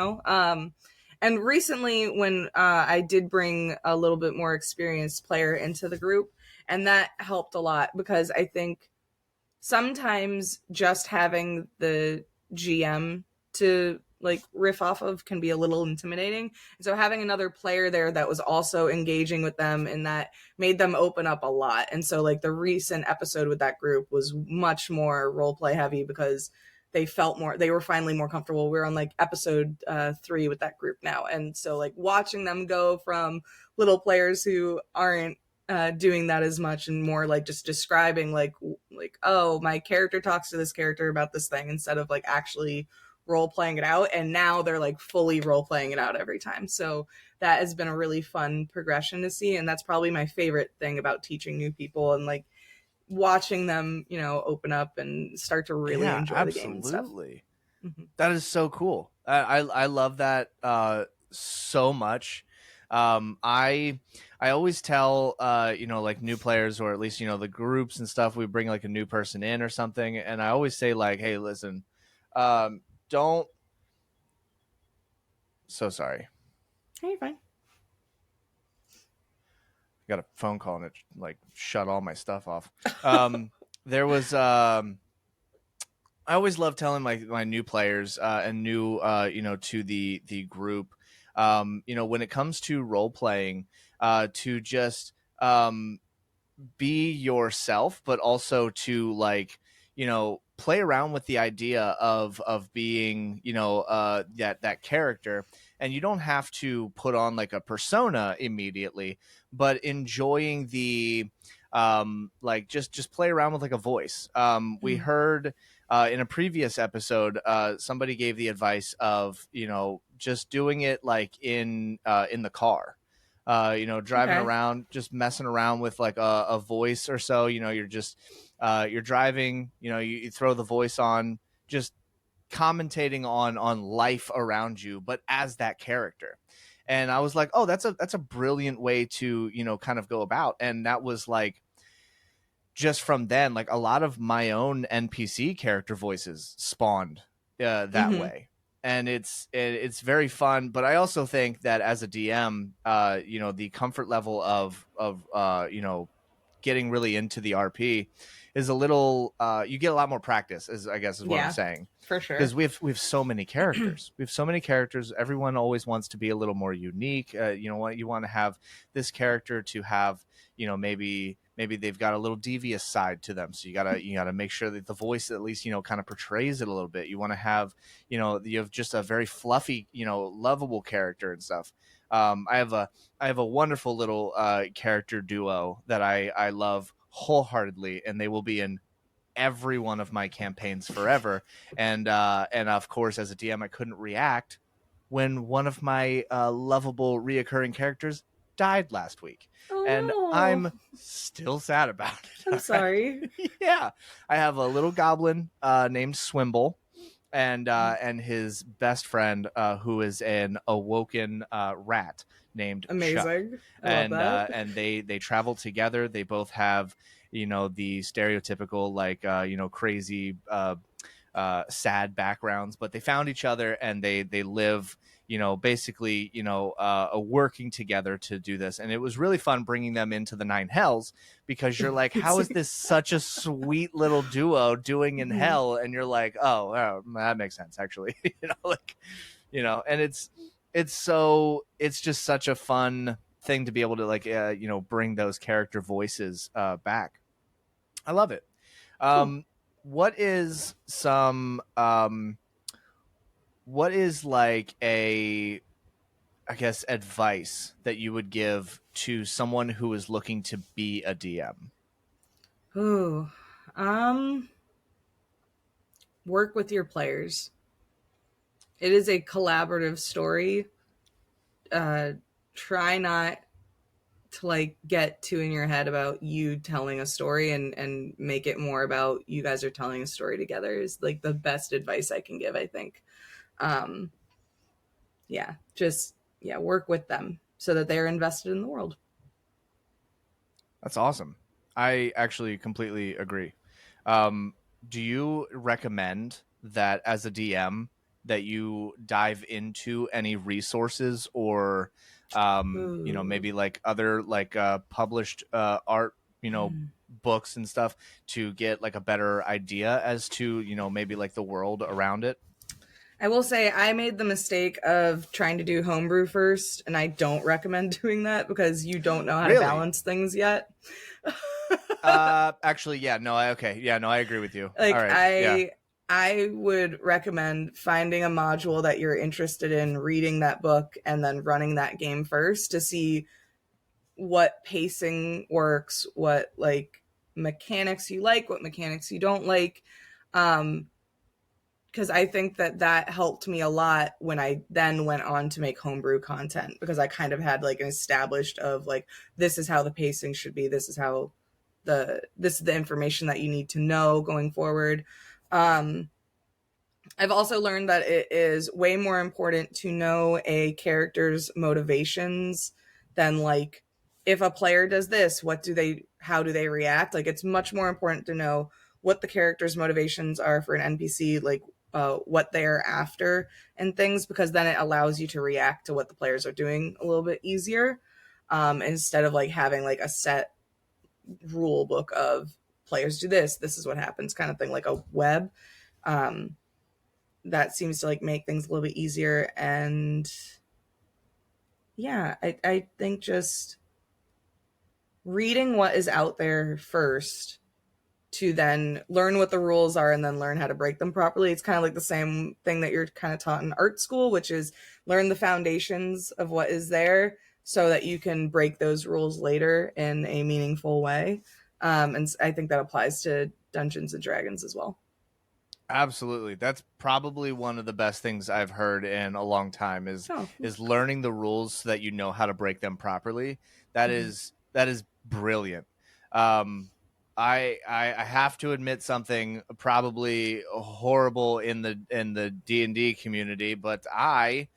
And recently, when I did bring a little bit more experienced player into the group, and that helped a lot because I think sometimes just having the GM to like riff off of can be a little intimidating. So having another player there that was also engaging with them and that made them open up a lot. And so like the recent episode with that group was much more role play heavy because they were finally more comfortable. We're on like episode 3 with that group now. And so like watching them go from little players who aren't doing that as much and more like just describing like oh my character talks to this character about this thing instead of like actually role playing it out, and now they're like fully role playing it out every time. So that has been a really fun progression to see, and that's probably my favorite thing about teaching new people and like watching them open up and start to really Yeah, enjoy the game and stuff. absolutely. Mm-hmm. That is so cool. I love that so much. I always tell like new players, or at least the groups and stuff, we bring like a new person in or something, and I always say like, hey, listen, don't. So sorry. Hey, you're fine. I got a phone call and it like shut all my stuff off. There was I always love telling my new players and new to the group, when it comes to role playing, to just be yourself, but also to play around with the idea of being that character. And you don't have to put on like a persona immediately, but enjoying the just play around with like a voice. We Mm. heard in a previous episode, somebody gave the advice of just doing it like in the car, driving Okay. around, just messing around with like a voice or so. You're just you're driving. You throw the voice on, just commentating on life around you, but as that character. And I was like, oh, that's a brilliant way to kind of go about. And that was like just from then, like a lot of my own NPC character voices spawned that Mm-hmm. way. And it's very fun, but I also think that as a DM, the comfort level of getting really into the RP is a little. You get a lot more practice, is I guess is what I'm Yeah, saying, for because sure. we have so many characters. We have so many characters. Everyone always wants to be a little more unique. What you want to have this character to have. Maybe they've got a little devious side to them, so you gotta make sure that the voice at least kind of portrays it a little bit. You want to have you have just a very fluffy lovable character and stuff. I have a wonderful little character duo that I love wholeheartedly, and they will be in every one of my campaigns forever. And of course, as a DM, I couldn't react when one of my lovable reoccurring characters died last week, and Oh I'm no. still sad about it. I'm All right. sorry. Yeah, I have a little goblin named Swimble, Mhm. and his best friend, who is an awoken rat named Chuck, Amazing. I love and that. they travel together. They both have the stereotypical crazy sad backgrounds, but they found each other and they live basically working together to do this. And it was really fun bringing them into the nine hells, because you're like, how is Amazing. this such a sweet little duo doing in Mhm. hell? And you're like, oh, that makes sense actually. And it's just such a fun thing to be able to bring those character voices back. I love it. Cool. um what is some what is like a, I guess, advice that you would give to someone who is looking to be a DM? Ooh. Um, Work with your players. It is a collaborative story. Uh, Try not to like get too in your head about you telling a story and make it more about you guys are telling a story together is like the best advice I can give, I think. Um, yeah, just yeah, work with them so that they're invested in the world. That's awesome. I actually completely agree. Um, do you recommend that as a DM that you dive into any resources or Ooh. maybe like other published art, books and stuff, to get like a better idea as to, maybe like the world around it? I will say I made the mistake of trying to do homebrew first, and I don't recommend doing that because you don't know how to Really? balance things yet. Actually, yeah, no, okay. Yeah, no, I agree with you. All like right. Yeah. I would recommend finding a module that you're interested in, reading that book, and then running that game first to see what pacing works, what like mechanics you like, what mechanics you don't like. Um, because I think that that helped me a lot when I then went on to make homebrew content because I kind of had like an established of like this is how the pacing should be, this is how this is the information that you need to know going forward. Um, I've also learned that it is way more important to know a character's motivations than like if a player does this, how do they react? Like it's much more important to know what the character's motivations are for an NPC, like what they're after and things, because then it allows you to react to what the players are doing a little bit easier, instead of like having like a set rule book of players do this, this is what happens kind of thing, like a web. Um, that seems to like make things a little bit easier. And yeah, I think just reading what is out there first to then learn what the rules are and then learn how to break them properly. It's kind of like the same thing that you're kind of taught in art school, which is learn the foundations of what is there so that you can break those rules later in a meaningful way. And I think that applies to Dungeons and Dragons as well. Absolutely. That's probably one of the best things I've heard in a long time Oh. is learning the rules so that you know how to break them properly. Mm-hmm. That is brilliant. Um I have to admit something probably horrible in the D&D community, but I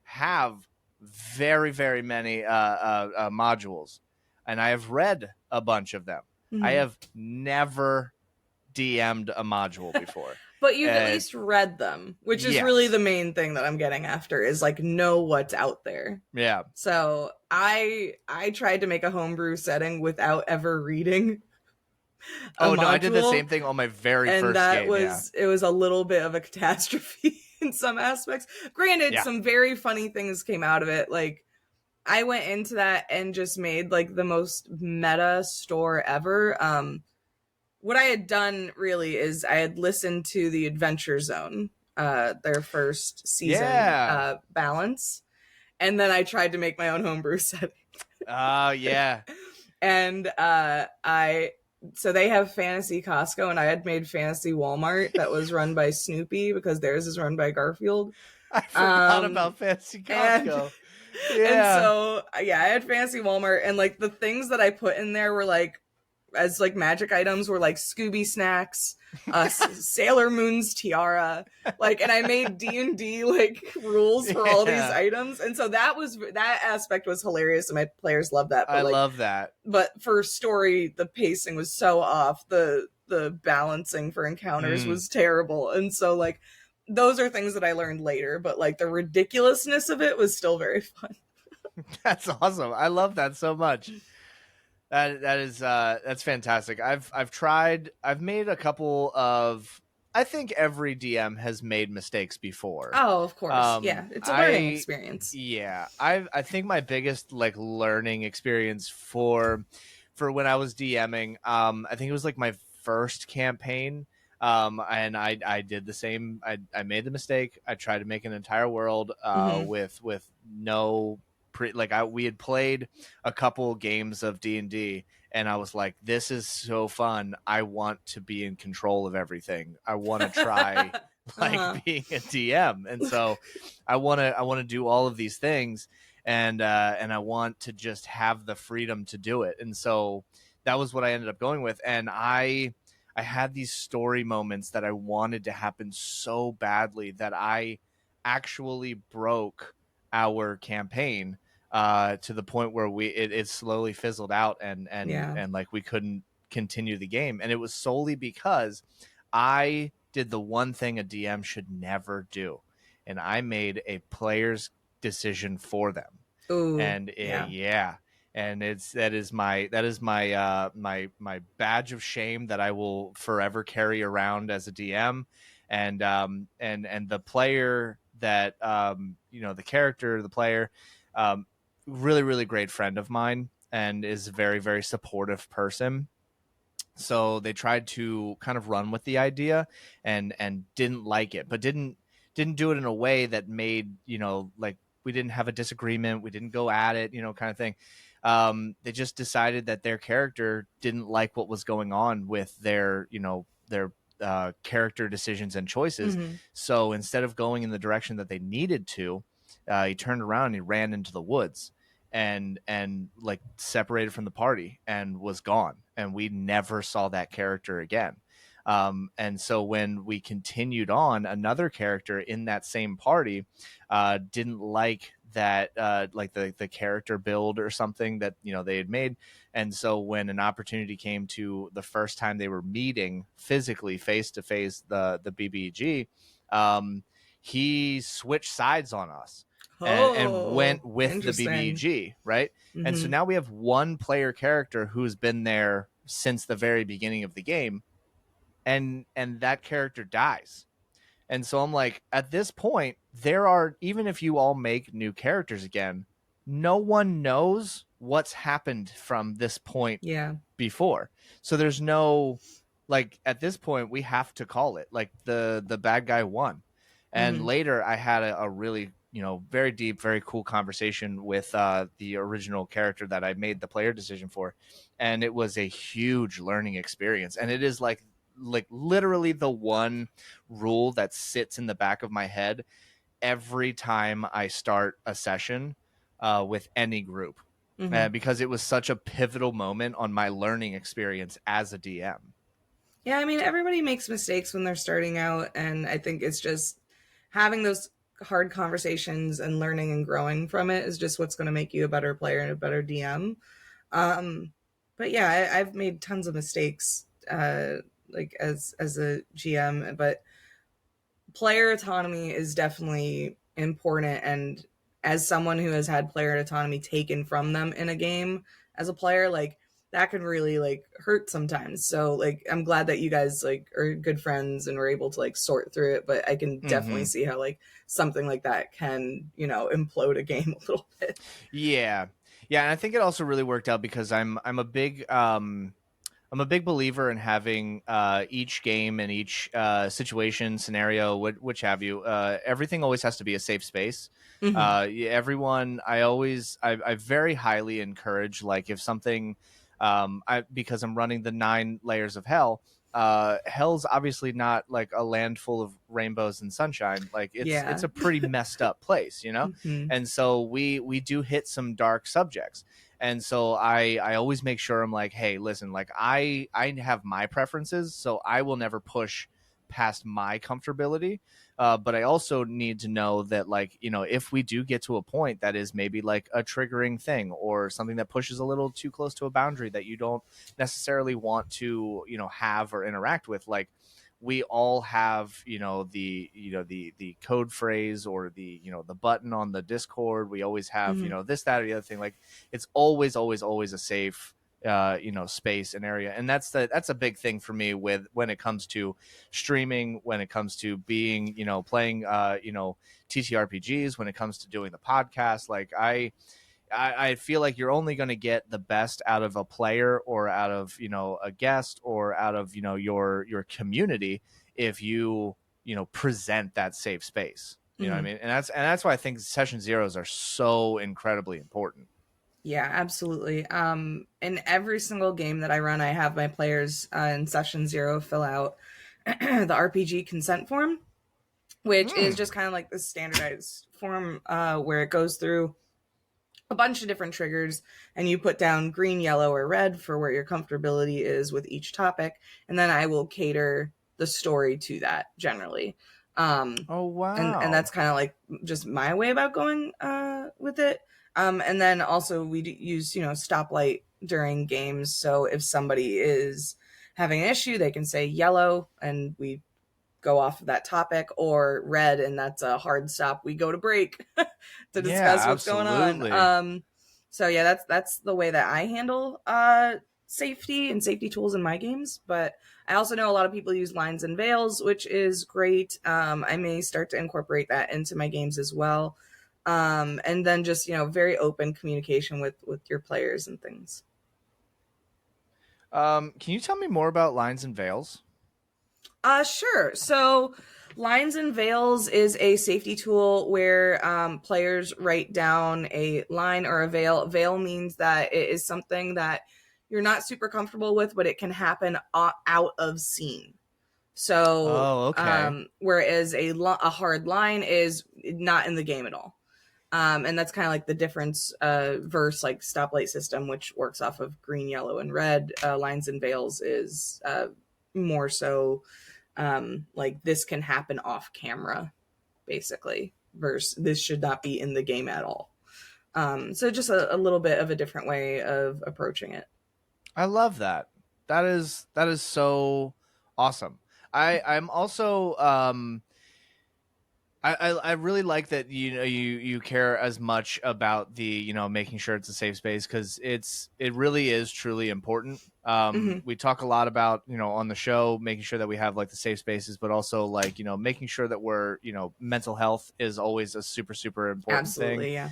have very many modules, and I have read a bunch of them. I Mm-hmm. have never DM'd a module before. But you've at And least read them, which is really yes. the main thing that I'm getting after is like know what's out there. Yeah. So I tried to make a homebrew setting without ever reading a Oh no, I did the module, same thing on my very and first that game. Yeah. was it was a little bit of a catastrophe in some aspects. Granted, Yeah. some very funny things came out of it. Like I went into that and just made like the most meta store ever. What I had done really is I had listened to the Adventure Zone, their first season Yeah. balance, and then I tried to make my own homebrew setting. Yeah. And I so they have Fantasy Costco, and I had made Fantasy Walmart that was run by Snoopy because theirs is run by Garfield. I forgot Um, about Fantasy and Costco. and Yeah. so yeah, I had Fantasy Walmart, and like the things that I put in there were like as like magic items were like Scooby snacks, Sailor Moon's tiara, like, and I made D&D like rules for all these Yeah. items, and so that aspect was hilarious, and my players loved that. I But like, love that. but for story, the pacing was so off. The balancing for encounters Mm, was terrible, and so like those are things that I learned later. But like the ridiculousness of it was still very fun. that's awesome. I love that so much. That is that's fantastic. I've made a couple of I think every DM has made mistakes before. Oh, of course, yeah, it's a learning I experience. Yeah, I think my biggest like learning experience for when I was DMing, I think it was like my first campaign. And I did the same. I made the mistake. I tried to make an entire world Mm-hmm. with no we had played a couple games of D&D, and I was like, this is so fun. I want to be in control of everything. I want to try Uh-huh. like being a DM. And so I want to do all of these things, and I want to just have the freedom to do it. And so that was what I ended up going with. And I had these story moments that I wanted to happen so badly that I actually broke our campaign to the point where it slowly fizzled out, Yeah. and like we couldn't continue the game. And it was solely because I did the one thing a DM should never do, and I made a player's decision for them. Ooh, And yeah. yeah, and that is my my badge of shame that I will forever carry around as a DM. And the player that the character, the player, really great friend of mine, and is a very supportive person. So they tried to kind of run with the idea, and didn't like it, but didn't do it in a way that made, like, we didn't have a disagreement, we didn't go at it, kind of thing. They just decided that their character didn't like what was going on with their character decisions and choices. Mm-hmm. So instead of going in the direction that they needed to, he turned around and he ran into the woods, and like separated from the party and was gone, and we never saw that character again. And so when we continued on, another character in that same party didn't like that, like the character build or something that they had made. And so when an opportunity came to the first time they were meeting physically face to face, the BBG, he switched sides on us, and Oh, went with the interesting. BBG, right? And so Mm-hmm. now we have one player character who's been there since the very beginning of the game, and that character dies. And so I'm like, at this point, there are, even if you all make new characters again, no one knows what's happened from this point Yeah. before. So there's no, like, at this point we have to call it like the bad guy won. And Hmm. later I had a really, very deep, very cool conversation with the original character that I made the player decision for, and it was a huge learning experience. And it is like literally the one rule that sits in the back of my head every time I start a session with any group, Hmm. because it was such a pivotal moment on my learning experience as a DM. Yeah, I mean, everybody makes mistakes when they're starting out, and I think it's just having those hard conversations and learning and growing from it is just what's going to make you a better player and a better DM. Um, but yeah, I've made tons of mistakes, like as a GM, but player autonomy is definitely important. And as someone who has had player autonomy taken from them in a game as a player, like that can really like hurt sometimes. So like I'm glad that you guys like are good friends and were able to like sort through it, but I can definitely Mm-hmm. see how like something like that can, implode a game a little bit. Yeah, yeah, and I think it also really worked out because I'm a big believer in having each game and each situation, scenario, which have you. Everything always has to be a safe space. Hmm. Everyone, I very highly encourage, like, if something, because I'm running the 9 layers of hell. Hell's obviously not like a land full of rainbows and sunshine. Like, it's Yeah. a pretty messed up place, Hmm. and so we do hit some dark subjects. And so I always make sure I'm like, hey, listen, like, I have my preferences, so I will never push past my comfortability. But I also need to know that, like, if we do get to a point that is maybe like a triggering thing or something that pushes a little too close to a boundary that you don't necessarily want to, have or interact with, like, we all have, the code phrase or the button on the Discord. We always have, Hmm. this, that, or the other thing. Like, it's always, always, always a safe space and area. And that's a big thing for me with when it comes to streaming, when it comes to being, playing TTRPGs, when it comes to doing the podcast. Like, I feel like you're only going to get the best out of a player or out of, a guest or out of, your community if you present that safe space. You know what I Hmm. mean? And that's why I think session zeros are so incredibly important. Yeah, absolutely. In every single game that I run, I have my players in session zero fill out the RPG consent form, which is Mm. just kind of like the standardized form where it goes through a bunch of different triggers and you put down green, yellow, or red for where your comfortability is with each topic. And then I will cater the story to that generally. Um, Oh, and that's wow. kind of like just my way about going with it. And then also we use, stoplight during games. So if somebody is having an issue, they can say yellow and we go off of that topic, or red and that's a hard stop, we go to break to Yeah, discuss what's going on. absolutely. So yeah, that's the way that I handle safety and safety tools in my games. But I also know a lot of people use lines and veils, which is great. I may start to incorporate that into my games as well. And then just very open communication with your players and things. Can you tell me more about lines and veils? Sure. So, lines and veils is a safety tool where players write down a line or a veil. Veil means that it is something that you're not super comfortable with, but it can happen out of scene. So, Oh, okay. whereas a hard line is not in the game at all. And that's kind of like the difference versus like stoplight system, which works off of green, yellow, and red. Lines and veils is more so like this can happen off camera, basically, versus this should not be in the game at all. So just a little bit of a different way of approaching it. I love that. That is so awesome. I'm also I really like that, you care as much about the, making sure it's a safe space, because it really is truly important. Hmm. We talk a lot about, on the show, making sure that we have like the safe spaces, but also like, making sure that we're, mental health is always a super, super important thing. Absolutely, yeah.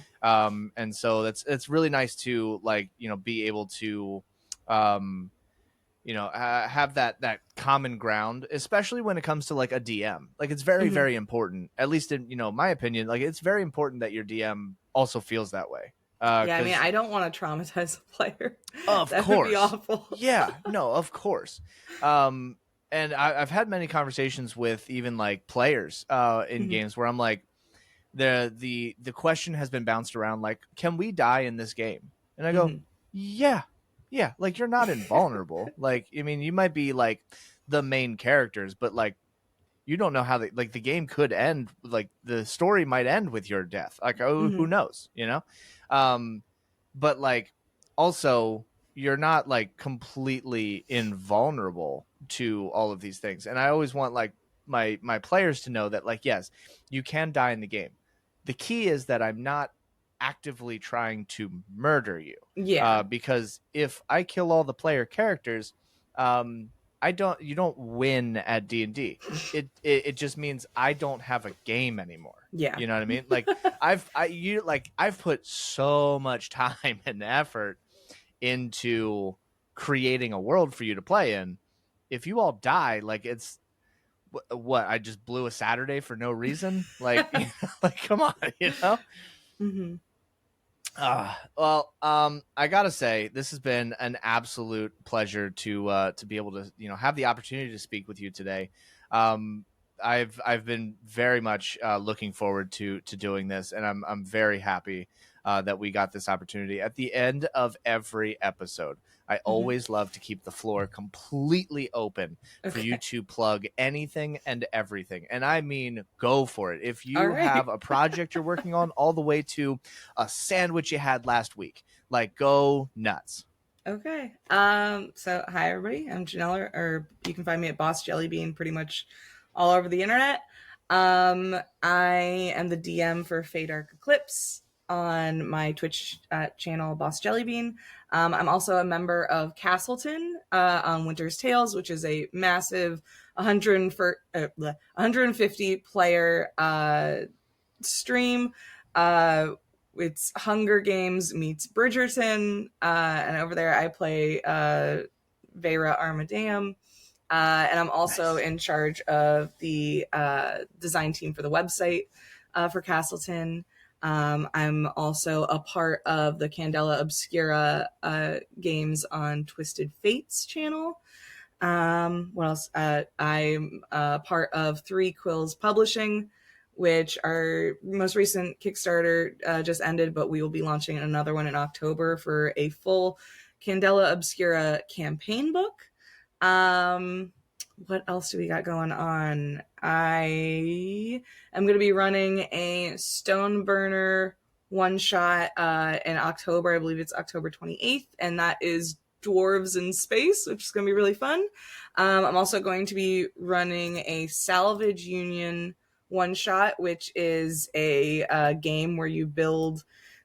And so it's really nice to like, be able to, um, have that common ground, especially when it comes to like a DM. Like it's very, Hmm. very important, at least in, my opinion, like it's very important that your DM also feels that way. Yeah, I mean, Cause I don't want to traumatize a player. of That would be course. awful. Yeah, no, of course. Um, and I've had many conversations with even like players in Hmm. games where I'm like, the question has been bounced around like, can we die in this game? And I go, Hmm. yeah, yeah. Like you're not invulnerable. Like I mean, you might be like the main characters, but like you don't know how the game could end. Like the story might end with your death. Like oh, Hmm. who knows? Um, but like also you're not like completely invulnerable to all of these things. And I always want like my players to know that like yes, you can die in the game. The key is that I'm not actively trying to murder you. Yeah. Because if I kill all the player characters, um, I don't you don't win at D&D. It just means I don't have a game anymore. Yeah. You know what I mean? Like I've put so much time and effort into creating a world for you to play in. If you all die, like it's what I just blew a Saturday for no reason. Like, like come on, Hmm. Well, I gotta say, this has been an absolute pleasure to be able to have the opportunity to speak with you today. Um, I've been very much looking forward to doing this, and I'm very happy that we got this opportunity at the end of every episode. I Hmm. always love to keep the floor completely open for you Okay. to plug anything and everything. And I mean, go for it. If All you right. have a project you're working on, all the way to a sandwich you had last week, like go nuts. Okay. So hi everybody. I'm Janelle, or you can find me at Boss Jellybean pretty much all over the internet. I am the DM for Fade Arc Eclipse on my Twitch channel, Boss Jellybean. I'm also a member of Castleton on Winter's Tales, which is a massive 150 player stream. Uh, it's Hunger Games meets Bridgerton, and over there I play Vera Armadam. And I'm also Nice. in charge of the design team for the website for Castleton. I'm also a part of the Candela Obscura games on Twisted Fates channel. What else? I'm part of Three Quills Publishing, which our most recent Kickstarter just ended, but we will be launching another one in October for a full Candela Obscura campaign book. Um, what else do we got going on? I am going to be running a Stoneburner one shot in October. I believe it's October 28th, and that is Dwarves in Space, which is going to be really fun. I'm also going to be running a Salvage Union one shot, which is a game where you build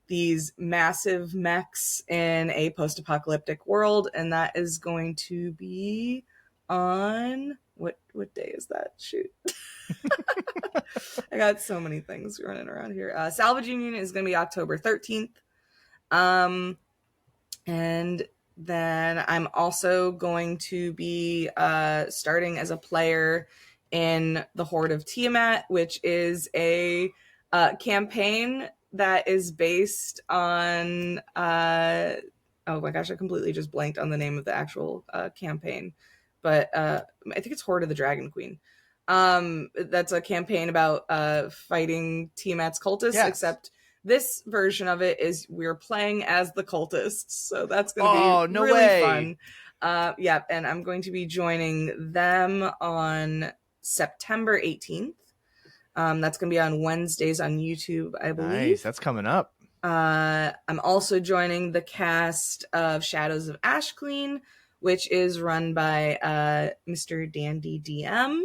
these massive mechs in a post-apocalyptic world, and that is going to be on what day is that? Shoot. I got so many things running around here. Salvage Union is going to be October 13th. Um, and then I'm also going to be starting as a player in the Horde of Tiamat, which is a campaign that is based on. Oh my gosh, I completely just blanked on the name of the actual campaign, but I think it's Horde of the Dragon Queen. That's a campaign about fighting Tiamat's cultists, Yes. except this version of it is we're playing as the cultists, so that's going to be Oh, no really way. fun. Yeah, and I'm going to be joining them on September 18th. That's going to be on Wednesdays on YouTube, I Nice. believe. That's coming up. I'm also joining the cast of Shadows of Ashclean, which is run by Mr. Dandy DM.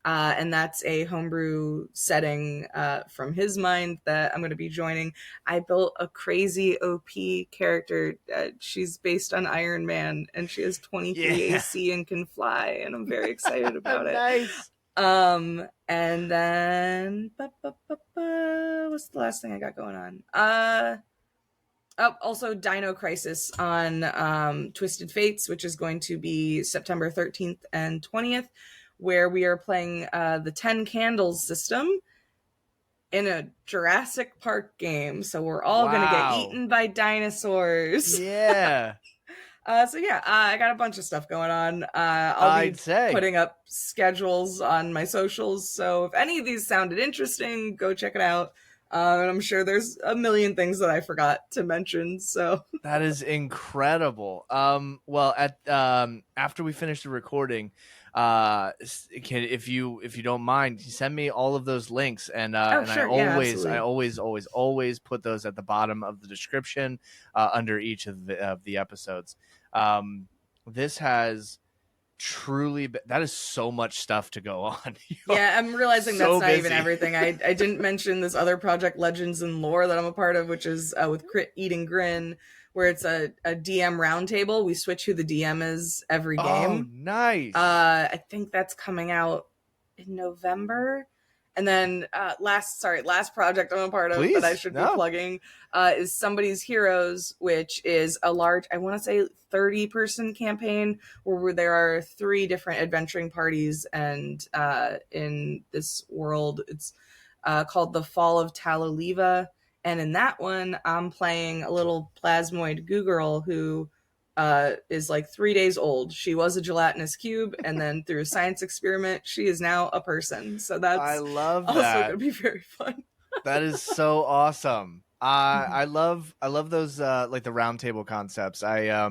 And that's a homebrew setting from his mind that I'm going to be joining. I built a crazy OP character. She's based on Iron Man, and she has 23 Yeah. AC and can fly, and I'm very excited about it. Nice. And then what's the last thing I got going on? Oh, also Dino Crisis on Twisted Fates, which is going to be September 13th and 20th, where we are playing the 10 Candles system in a Jurassic Park game. So we're all going to get Wow. eaten by dinosaurs. Yeah. So yeah, I got a bunch of stuff going on. I'll I'd be say. putting up schedules on my socials. So if any of these sounded interesting, go check it out. And I'm sure there's a million things that I forgot to mention. So That is incredible. Well, at after we finish the recording, if you don't mind, send me all of those links, and oh I sure, yeah, absolutely. always put those at the bottom of the description under each of the episodes. This has truly that is so much stuff to go on. Yeah, I'm realizing that's So not even busy. everything. I didn't mention this other project, Legends and Lore, that I'm a part of, which is with Crit Eat and Grin, where it's a DM roundtable. We switch who the DM is every Oh, game. nice. I think that's coming out in November. And then last project I'm a part of that I Please, should be no. plugging is Somebody's Heroes, which is a large, I want to say 30-person campaign where there are 3 different adventuring parties, and in this world it's called The Fall of Talaliva. And in that one, I'm playing a little plasmoid goo girl who is like 3 days old. She was a gelatinous cube, and then through a science experiment, she is now a person. So I that's love also going that. to be very fun. That is so awesome. I love those like the roundtable concepts. Yeah,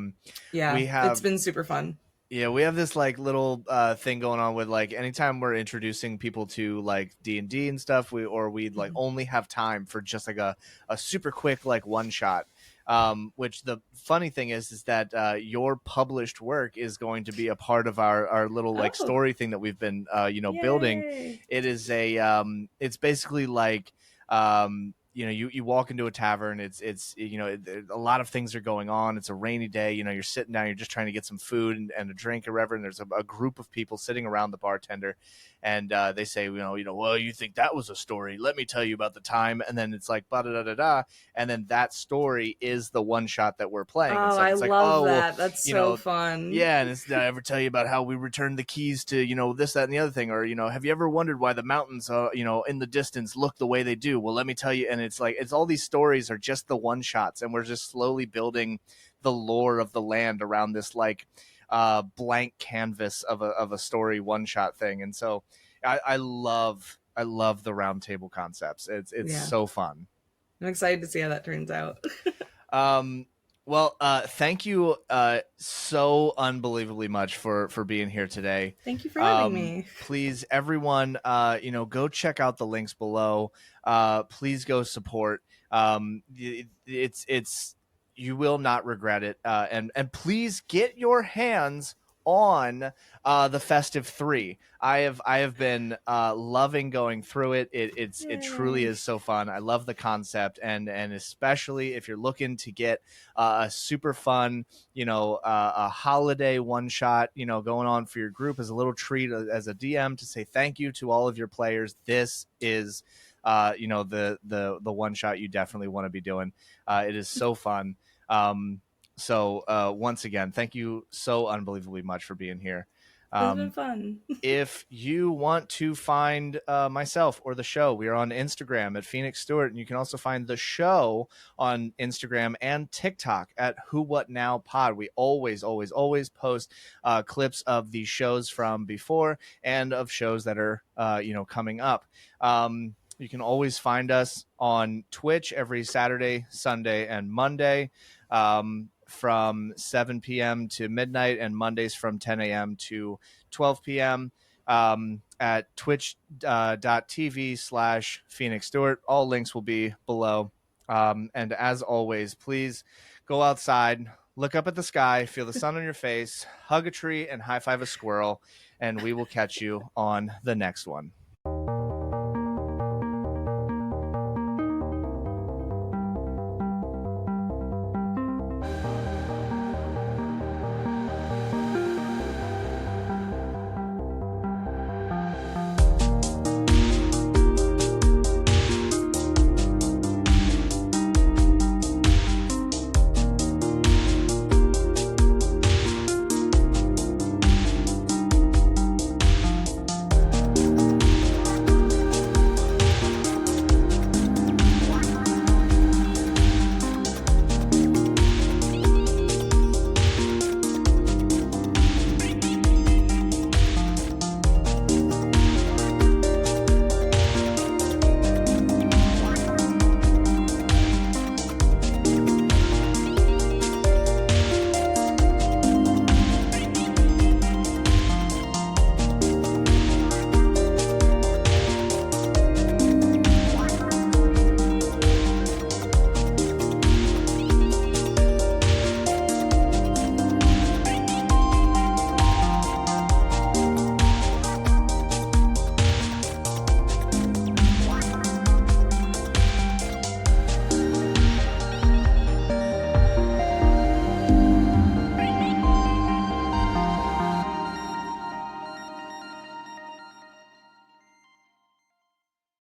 We it's have been super fun. yeah, we have this like little thing going on with like anytime we're introducing people to like D&D and stuff, we'd like only have time for just like a super quick like one shot. Which the funny thing is that your published work is going to be a part of our little like Oh, story thing that we've been building. yay. It is it's basically like you walk into a tavern, it's a lot of things are going on, it's a rainy day, you're sitting down, you're just trying to get some food and a drink or whatever, and there's a group of people sitting around the bartender, and they say, well, you think that was a story, let me tell you about the time, and then it's like da da da da, and then that story is the one shot that we're playing and Oh, stuff. I It's like, love oh well, that. That's so fun. yeah, and did I ever tell you about how we returned the keys to this, that, and the other thing, or have you ever wondered why the mountains in the distance look the way they do? Well, let me tell you. And it's like it's all these stories are just the one shots, and we're just slowly building the lore of the land around this like blank canvas of a story one shot thing. And so I love the roundtable concepts. It's Yeah, so fun. I'm excited to see how that turns out. Um, well, thank you so unbelievably much for being here today. Thank you for having me. Please, everyone, go check out the links below. Please go support. It's you will not regret it. And please get your hands on the Festive Three. I have been loving going through it. It truly Yay. is so fun. I love the concept, and especially if you're looking to get a super fun, a holiday one shot, going on for your group as a little treat as a DM to say thank you to all of your players. This is the one shot you definitely want to be doing. It is so fun. So once again, thank you so unbelievably much for being here. It's been fun. If you want to find myself or the show, we are on Instagram at Phoenix Stewart, and you can also find the show on Instagram and TikTok at Who What Now Pod. We always post clips of the shows from before and of shows that are coming up. You can always find us on Twitch every Saturday, Sunday, and Monday. From 7 p.m. to midnight, and Mondays from 10 a.m. to 12 p.m. At twitch.tv/Phoenix Stewart. All links will be below. And as always, please go outside, look up at the sky, feel the sun on your face, hug a tree, and high five a squirrel. And we will catch you on the next one.